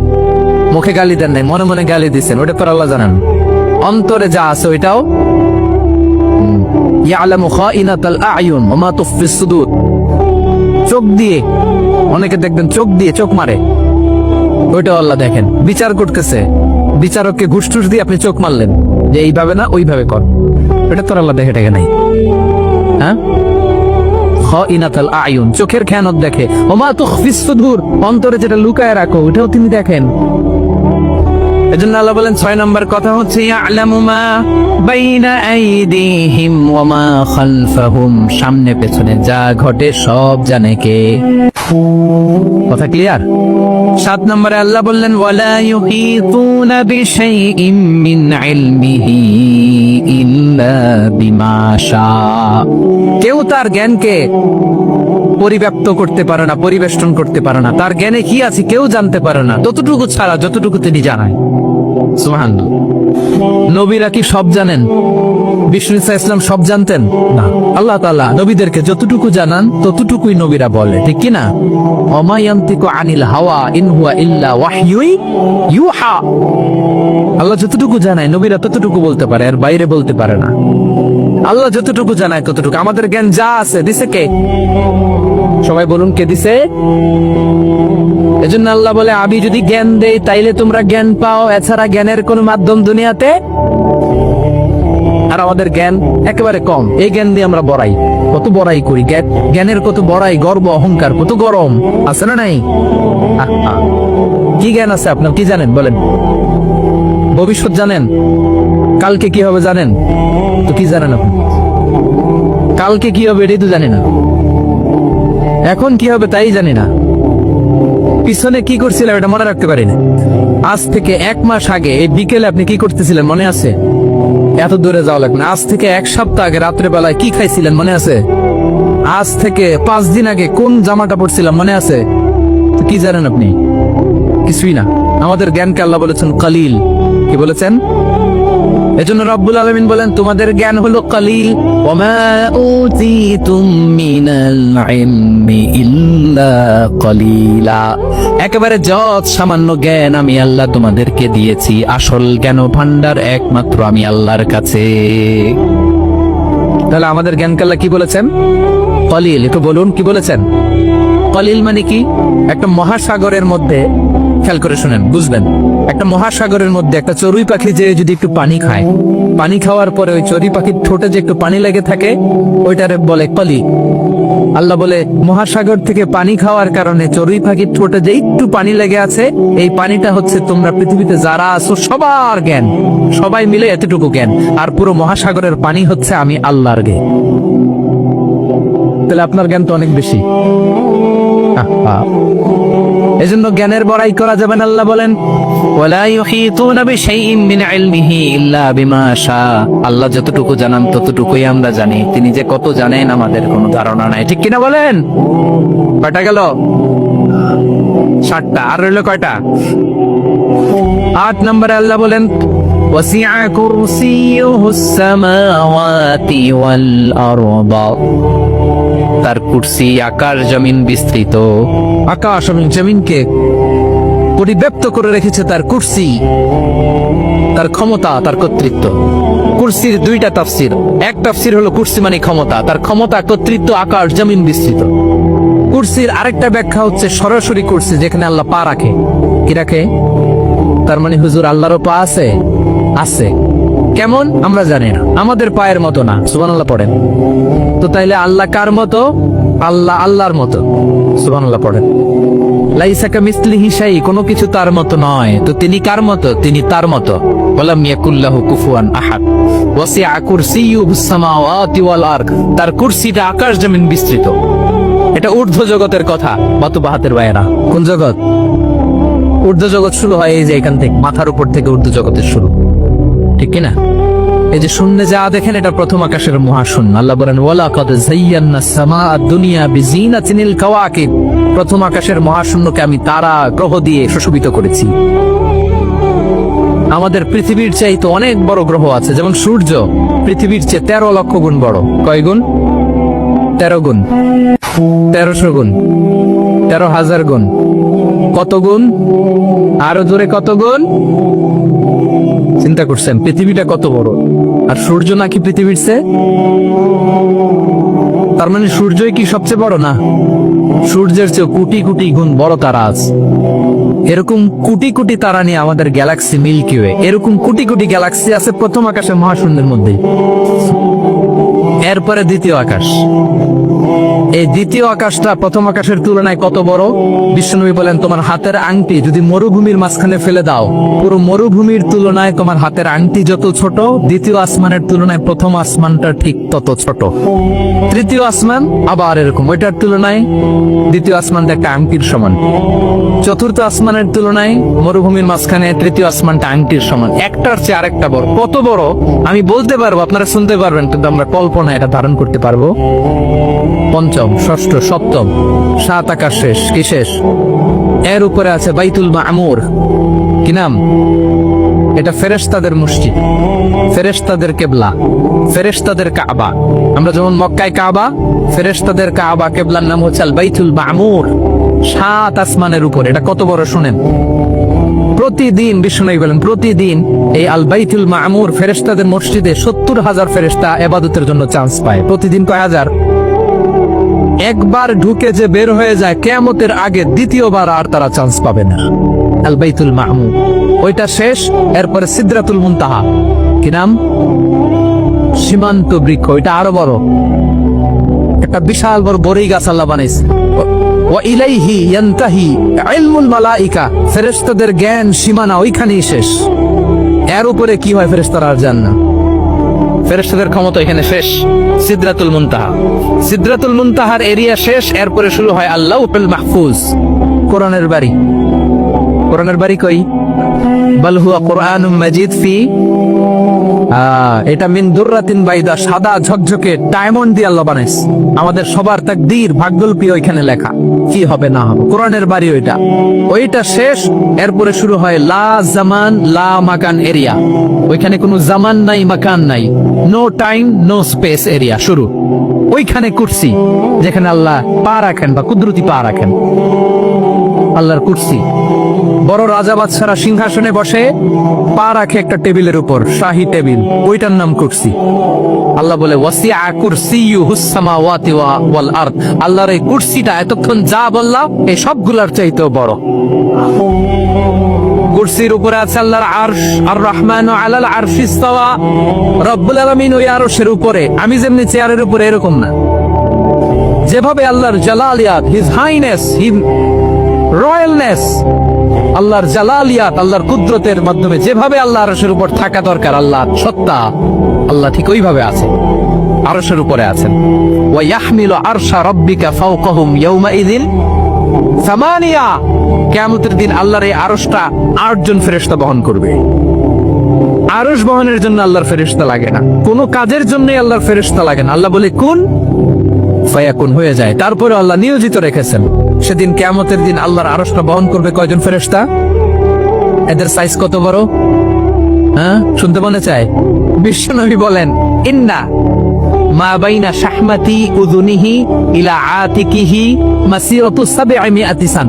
মুখে গালি দেন নাই, মনে মনে গালি দিচ্ছেন, ওটা তো আল্লাহ জানেন। অন্তরে যা আছে ওইটাও ইয়ালামু খাইনাতাল আয়ুন ওয়া মা তুফিস সুদূর, চোখ দিয়ে অনেকে দেখবেন চোখ দিয়ে চোখ মারে, ওইটাও আল্লাহ দেখেন। বিচার করতেছে, বিচারককে ঘুষ টুস দিয়ে আপনি চোখ মারলেন যে এইভাবে না ওইভাবে কর, এটা তো আল্লাহ দেখে নাই। হ্যাঁ, খাইনাতাল আয়ুন, চোখের খেয়ানত দেখে, ওয়া মা তুফিস সুদূর, অন্তরে যেটা লুকায় রাখো ওটাও তিনি দেখেন। এজন্য আল্লাহ বলেন 6 নম্বর কথা হচ্ছে ইয়ালামু মা বাইনা আইদিহিম ওয়া মা খালফাহুম, সামনে পেছনে যা ঘটে সব জানে কে? কথা ক্লিয়ার? 7 নম্বরে আল্লাহ বললেন ওয়ালা ইউহিতুনা বিশাইইম মিন ইলমিহি ইল্লা বিমা শা, কেউ তার জ্ঞানকে পরিব্যাপ্ত করতে পারে না, পরিবেষ্টন করতে পারে না, তার জ্ঞানে কি আছে কেউ জানতে পারে না ততটুকু ছাড়া যতটুকু তিনি জানায়। সুবহানাল্লাহ। নবীরা কি সব জানেন? বিষ্ণু ইসা ইসলাম সব জানতেন না। আল্লাহ তাআলা নবীদেরকে যতটুকু জানান ততটুকুই নবীরা বলে, ঠিক কি না? ওমা ইয়ান্তিকু আনিল হাওয়া ইন হুয়া ইল্লা ওয়াহয়ুন ইউহা, আল্লাহ যতটুকু জানায় নবীরা ততটুকু বলতে পারে, আর বাইরে বলতে পারে না। আল্লাহ যতটুকু জানায় ততটুকু। আমাদের জ্ঞান যা আছে দিছে কে? সবাই বলুন, কে দিছে? এজন্য আল্লাহ বলে আমি যদি জ্ঞান দেই তাইলে তোমরা জ্ঞান পাও, এছাড়া জ্ঞানের কোন মাধ্যম দুনিয়াতে। আর আমাদের জ্ঞান একেবারে কম, এই জ্ঞান দিয়ে আমরা বড়াই, কত বড়াই করি, জ্ঞানের কত বড়াই, গর্ব অহংকার, কত গরম আছে না নাই? কি জ্ঞান আছে আপনার? কি জানেন বলেন? ভবিষ্যৎ জানেন? কালকে কি হবে জানেন? তো কি জানেন আপনি? কালকে কি হবে এটাই তো জানি না, এখন কি হবে তাই জানি না, পিছনে কি করছিলাম এটা মনে রাখতে পারি না। আজ থেকে 1 মাস আগে এই বিকেলে আপনি কি করতেছিলেন মনে আছে? এত দূরে যাওয়া লাগবে না। আজ থেকে 1 সপ্তাহ আগে রাত্রে বেলায় কি খাইছিলেন মনে আছে? আজ থেকে 5 দিন আগে কোন জামাটা পরছিলাম মনে আছে? কি জানেন আপনি? কিছুই না। আমাদের জ্ঞানকে আল্লাহ বলেছেন কালিল। কি বলেছেন? এজন্য রব্বুল আলামিন বলেন তোমাদের জ্ঞান হলো কালিল। ওমা উতিতুম মিনাল ইলমি ইল্লা কালিলা, একেবারে যত সামান্য জ্ঞান আমি আল্লাহ তোমাদেরকে দিয়েছি, আসল জ্ঞান ভান্ডার একমাত্র আমি আল্লাহর কাছে। তাহলে আমাদের জ্ঞানকে আল্লাহ কি বলেছেন? কালিল। একটু বলুন কি বলেছেন? কালিল মানে কি? একটা মহাসাগরের মধ্যে, খেয়াল করে শুনেন বুঝবেন, একটা মহাসাগরের মধ্যে একটা চড়ুই পাখি যে যদি একটু পানি খায়, পানি খাওয়ার পরে ওই চড়ুই পাখির ঠোঁটে যে একটু পানি লেগে থাকে ওইটারে বলে কলি। আল্লাহ বলে মহাসাগর থেকে পানি খাওয়ার কারণে চড়ুই পাখির ঠোঁটে যে একটু পানি লেগে আছে, এই পানিটা হচ্ছে তোমরা পৃথিবীতে যারা আছো সবার জ্ঞান, সবাই মিলে এতটুকু জ্ঞান, আর পুরো মহাসাগরের পানি হচ্ছে আমি আল্লাহর জ্ঞান। তাহলে আপনার জ্ঞান তো অনেক বেশি। এজন্য জ্ঞানের বড়াই করা যাবে না। আল্লাহ বলেন ওয়ালা ইউহিতুনা বিশাইইন মিন ইলমিহি ইল্লা বিমা শা, আল্লাহ যতটুকু জানান ততটুকুই আমরা জানি, তিনি যে কত জানেন আমাদের কোনো ধারণা নাই, ঠিক কিনা বলেন? কয়টা গেল? 7টা। আর রইল কয়টা? 8 নম্বরে আল্লাহ বলেন ওয়াসিআ কুরসিয়ুহুস সামাওয়াতি ওয়াল আরদ। তার কুরসি আকাশ জমিন বিস্তৃত। আকাশ এবং জমিনকে পরিব্যাপ্ত করে রেখেছে তার কুরসি, তার ক্ষমতা, তার কর্তৃত্ব। কুরসির দুইটা তাফসির। এক তাফসির হলো কুরসি মানে ক্ষমতা, তার ক্ষমতা, কর্তৃত্ব, আকাশ জমিন বিস্তৃত। কুরসির আরেকটা ব্যাখ্যা হচ্ছে সরাসরি কুরসি, যেখানে আল্লাহ পা রাখে। কি রাখে? তার মানে হুজুর আল্লাহরও পা আছে? আছে। কেমন আমরা জানি না, আমাদের পায়ের মতো না। সুবহানাল্লাহ পড়েন তো। তাইলে আল্লাহ কার মতো? আল্লাহ আল্লাহর মতো। সুবহানাল্লাহ পড়েন। লাইসা কামিসলিহি শাই, কোনো কিছু তার মতো নয়। তো তিনি কার মতো? তিনি তার মতো। ওয়ালাম ইয়াকুল্লাহু কুফুয়ান আহাদ। ওয়াসিআ কুরসিয়ুহুস সামাওয়াতি ওয়াল আরদ। তার কুরসিটা আকাশ জমিন বিস্তৃত। এটা ঊর্ধ্ব জগতের কথা। বাতুবাহাতের বাইরা কোন জগৎ? ঊর্ধ্ব জগৎ শুরু হয় এই যে এখান থেকে, মাথার উপর থেকে ঊর্ধ্ব জগতের শুরু, ঠিক কিনা? এই যে শূন্যে যা দেখেন, এটা প্রথম আকাশের মহাশূন্য। আল্লাহ বলেন ওয়ালাকাদ যায়্যানাস সামাআদ দুনিয়া বিজিনাতিল কাওয়াকিব। প্রথম আকাশের মহাশূন্যকে আমি তারা গ্রহ দিয়ে সুশোভিত করেছি। আমাদের পৃথিবীর চাইতে অনেক বড় গ্রহ আছে, যেমন সূর্য পৃথিবীর চেয়ে 13 লক্ষ গুণ বড়। কয় গুণ? 13 গুণ, 1300 গুণ, 13,000 গুণ। কত গুণ? আরো জোরে কত গুণ? চিন্তা করছেন পৃথিবীটা কত বড়, আর সূর্য নাকি পৃথিবীর চেয়ে? তার মানে সূর্যই কি সবচেয়ে বড়? না, সূর্যের চেয়ে কোটি কোটি গুণ বড় তারা আছে। এরকম কোটি কোটি তারা নিয়ে আমাদের গ্যালাক্সি মিল্কি ওয়ে। এরকম কোটি কোটি গ্যালাক্সি আছে প্রথম আকাশের মহাশূন্যের মধ্যে। এরপরে দ্বিতীয় আকাশ। এই দ্বিতীয় আকাশটা প্রথম আকাশের তুলনায় কত বড়? বিশ্বনবী বলেন, তোমার হাতের আংটি যদি মরুভূমির মাঝখানে ফেলে দাও, পুরো মরুভূমির তুলনায় তোমার হাতের আংটি যত ছোট, দ্বিতীয় আসমানের তুলনায় প্রথম আসমানটা ঠিক তত ছোট। তৃতীয় আসমান আবার এরকম, ওইটার তুলনায় দ্বিতীয় আসমানটা একটা আংটির সমান। চতুর্থ আসমানের তুলনায় মরুভূমির মাঝখানে তৃতীয় আসমানটা আংটির সমান। একটার চেয়ে আরেকটা বড়। কত বড় আমি বলতে পারবো, আপনারা শুনতে পারবেন, কিন্তু আমরা কল্পনা এটা ধারণ করতে পারবো। পঞ্চম, ষষ্ঠ, সপ্তম, 7 আকাশ শেষ। কি শেষ? এর উপরে আছে বাইতুল মামুর। কি নাম? এটা ফেরেশতাদের মসজিদ, ফেরেশতাদের কিবলা, ফেরেশতাদের কাবা। আমরা যেমন মক্কায় কাবা, ফেরেশতাদের কাবা কিবলার নাম হচ্ছে আল বাইতুল মামুর। 7 আসমানের উপর। এটা কত বড় শুনেন। প্রতিদিন বিষ্ণু বলেন, প্রতিদিন এই আল বাইতুল মামুর ফেরেশতাদের মসজিদে 70,000 ফেরেশতা ইবাদতের জন্য চান্স পায়। প্রতিদিন কয় হাজার? একবার ঢুকে যে বের হয়ে যায় কিয়ামতের আগে, দ্বিতীয়বার আর তারা চান্স পাবে না। আল বাইতুল মামুর ওইটা শেষ। এরপরে সিদরাতুল মুনতাহা। কি নাম? সীমান্ত বৃক্ষ। ওইটা আরো বড়, একটা বিশাল বড় বড়ই গাছ আল্লাহ বানাইছে। ওয়া ইলাইহি ইয়ানতাহি ইলমুল মালাইকা। ফেরেশতাদের জ্ঞান সীমানা ওইখানেই শেষ। এর উপরে কি হয়? ফেরেশতারা আর জান না। ফেরেশতাদের ক্ষমতা এখানে শেষ। সিদরাতুল মুনতাহা, সিদরাতুল মুনতাহার এরিয়া শেষ। এরপরে শুরু হয় আল্লাহুল মাহফুজ, কোরআনের বাড়ি। কোরআনের বাড়ি কই? বাল হুয়া কুরআনুম মাজিদ ফি, এটা মিন দুররাতিন বাইদা, সাদা ঝকঝকে ডায়মন্ড দিয়ে আল্লাহ বানাইছে। আমাদের সবার তাকদীর, ভাগ্যলিপি ওইখানে লেখা, কি হবে না হবে। কোরআনের বাড়ি ওইটা। ওইটা শেষ। এরপরে শুরু হয় লা জামান লা মাকান এরিয়া। ওইখানে কোনো জামান নাই, মাকান নাই, no time no space area শুরু। ওইখানে কুরসি, যেখানে আল্লাহ পা রাখেন বা কুদরতি পা রাখেন। আল্লাহর কুরসি। বড় রাজা বাদশারা সিংহাসনে বসে পা রাখে একটা টেবিলের উপর, শাহী টেবিল, ওইটার নাম কুরসি। আল্লাহ বলে ওয়াসিআ কুরসিয়ুহুস সামাওয়াতি ওয়াল আরদ। আল্লাহর এই কুরসিটা এতক্ষণ যা বললাম এই সবগুলোর চাইতেও বড়। কুরসির উপরে আছে আল্লাহর আরশ। আর রহমানু আলাল আরশি ইস্তাওয়া। রব্বুল আলামিন ওই আরশের উপরে। আমি যেমনি চেয়ারের উপরে এরকম না। যেভাবে আল্লাহর জালালিয়াত, হিজ হাইনেস, হিজ রয়্যালনেস, আল্লাহর জালালিয়াত, আল্লাহর কুদরতের মাধ্যমে যেভাবে আল্লাহ আরশের উপর থাকা দরকার, আল্লাহ সত্তা, আল্লাহ ঠিক ওইভাবে আছে, আরশের উপরে আছেন। ওয়া ইয়াহমিলু আরশা রাব্বিকা ফাওকাহুম ইয়াওমাইযিন সামানিয়া। কিয়ামতের দিন আল্লাহর এই আরশটা 8 জন ফেরেশতা বহন করবে। আরশ বহনের জন্য আল্লাহর ফেরেশতা লাগে না, কোনো কাজের জন্যই আল্লাহর ফেরেশতা লাগে না। আল্লাহ বলে কুন ফায়াকুন, হয়ে যায়। তারপরে আল্লাহ নিয়োজিত রেখেছেন। সেদিন কিয়ামতের দিন আল্লাহর আরশটা বহন করবে কয়জন ফেরেশতা? এদের সাইজ কত বড়? হ্যাঁ, শুনতে মনে চায়? বিশ্বনবী বলেন, ইন্না মা বাইনা শাহমাতি উযুনিহি ইলা আতিকিহি মাসিরাতু 700 সান।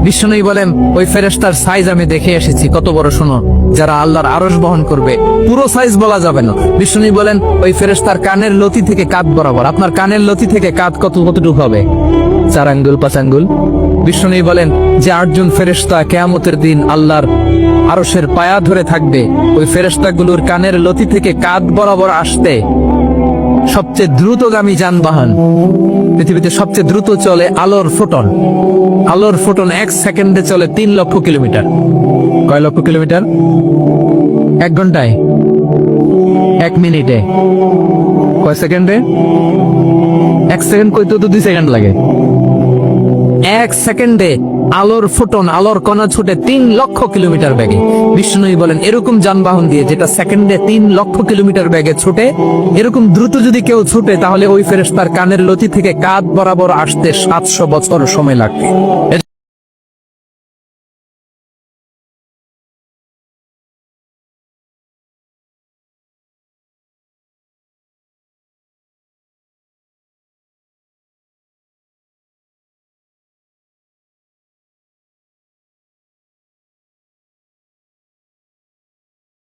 বিশ্বনবী বলেন, ওই ফেরেশতার সাইজ আমি দেখে এসেছি, কত বড় শোনো, যারা আল্লাহর আরশ বহন করবে। পুরো সাইজ বলা যাবে না। বিশ্বনবী বলেন, ওই ফেরেশতার কানের লতি থেকে কাঁধ বরাবর। আপনার কানের লতি থেকে কাঁধ কতটুকু হবে? 4 আঙ্গুল 5 আঙ্গুল। বিশ্বনবী বলেন যে 8 জন ফেরেশতা কিয়ামতের দিন আল্লাহর আরশের পায়া ধরে থাকবে, ওই ফেরেশতাগুলোর কানের লতি থেকে কাঁধ বরাবর আসতে সবচেয়ে দ্রুতগামী যানবাহন, পৃথিবীতে সবচেয়ে দ্রুত চলে আলোর ফোটন। আলোর ফোটন 1 সেকেন্ডে চলে 3 লক্ষ কিলোমিটার। কয় লক্ষ কিলোমিটার? 1 ঘন্টায়? 1 মিনিটে? কয় সেকেন্ডে? 1 সেকেন্ড কইতে তো 2 সেকেন্ড লাগে। 1 সেকেন্ডে আলোর ফোটন, আলোর কণা ছুটে 3 লক্ষ কিলোমিটার বেগে। বিষ্ণুই বলেন, এরকম যানবাহন দিয়ে যেটা সেকেন্ডে 3 লক্ষ কিলোমিটার বেগে ছুটে, এরকম দ্রুত যদি কেউ ছুটে, তাহলে ওই ফেরেশতার কানের লতি থেকে কাঁধ বরাবর আসতে 700 বছর সময় লাগবে।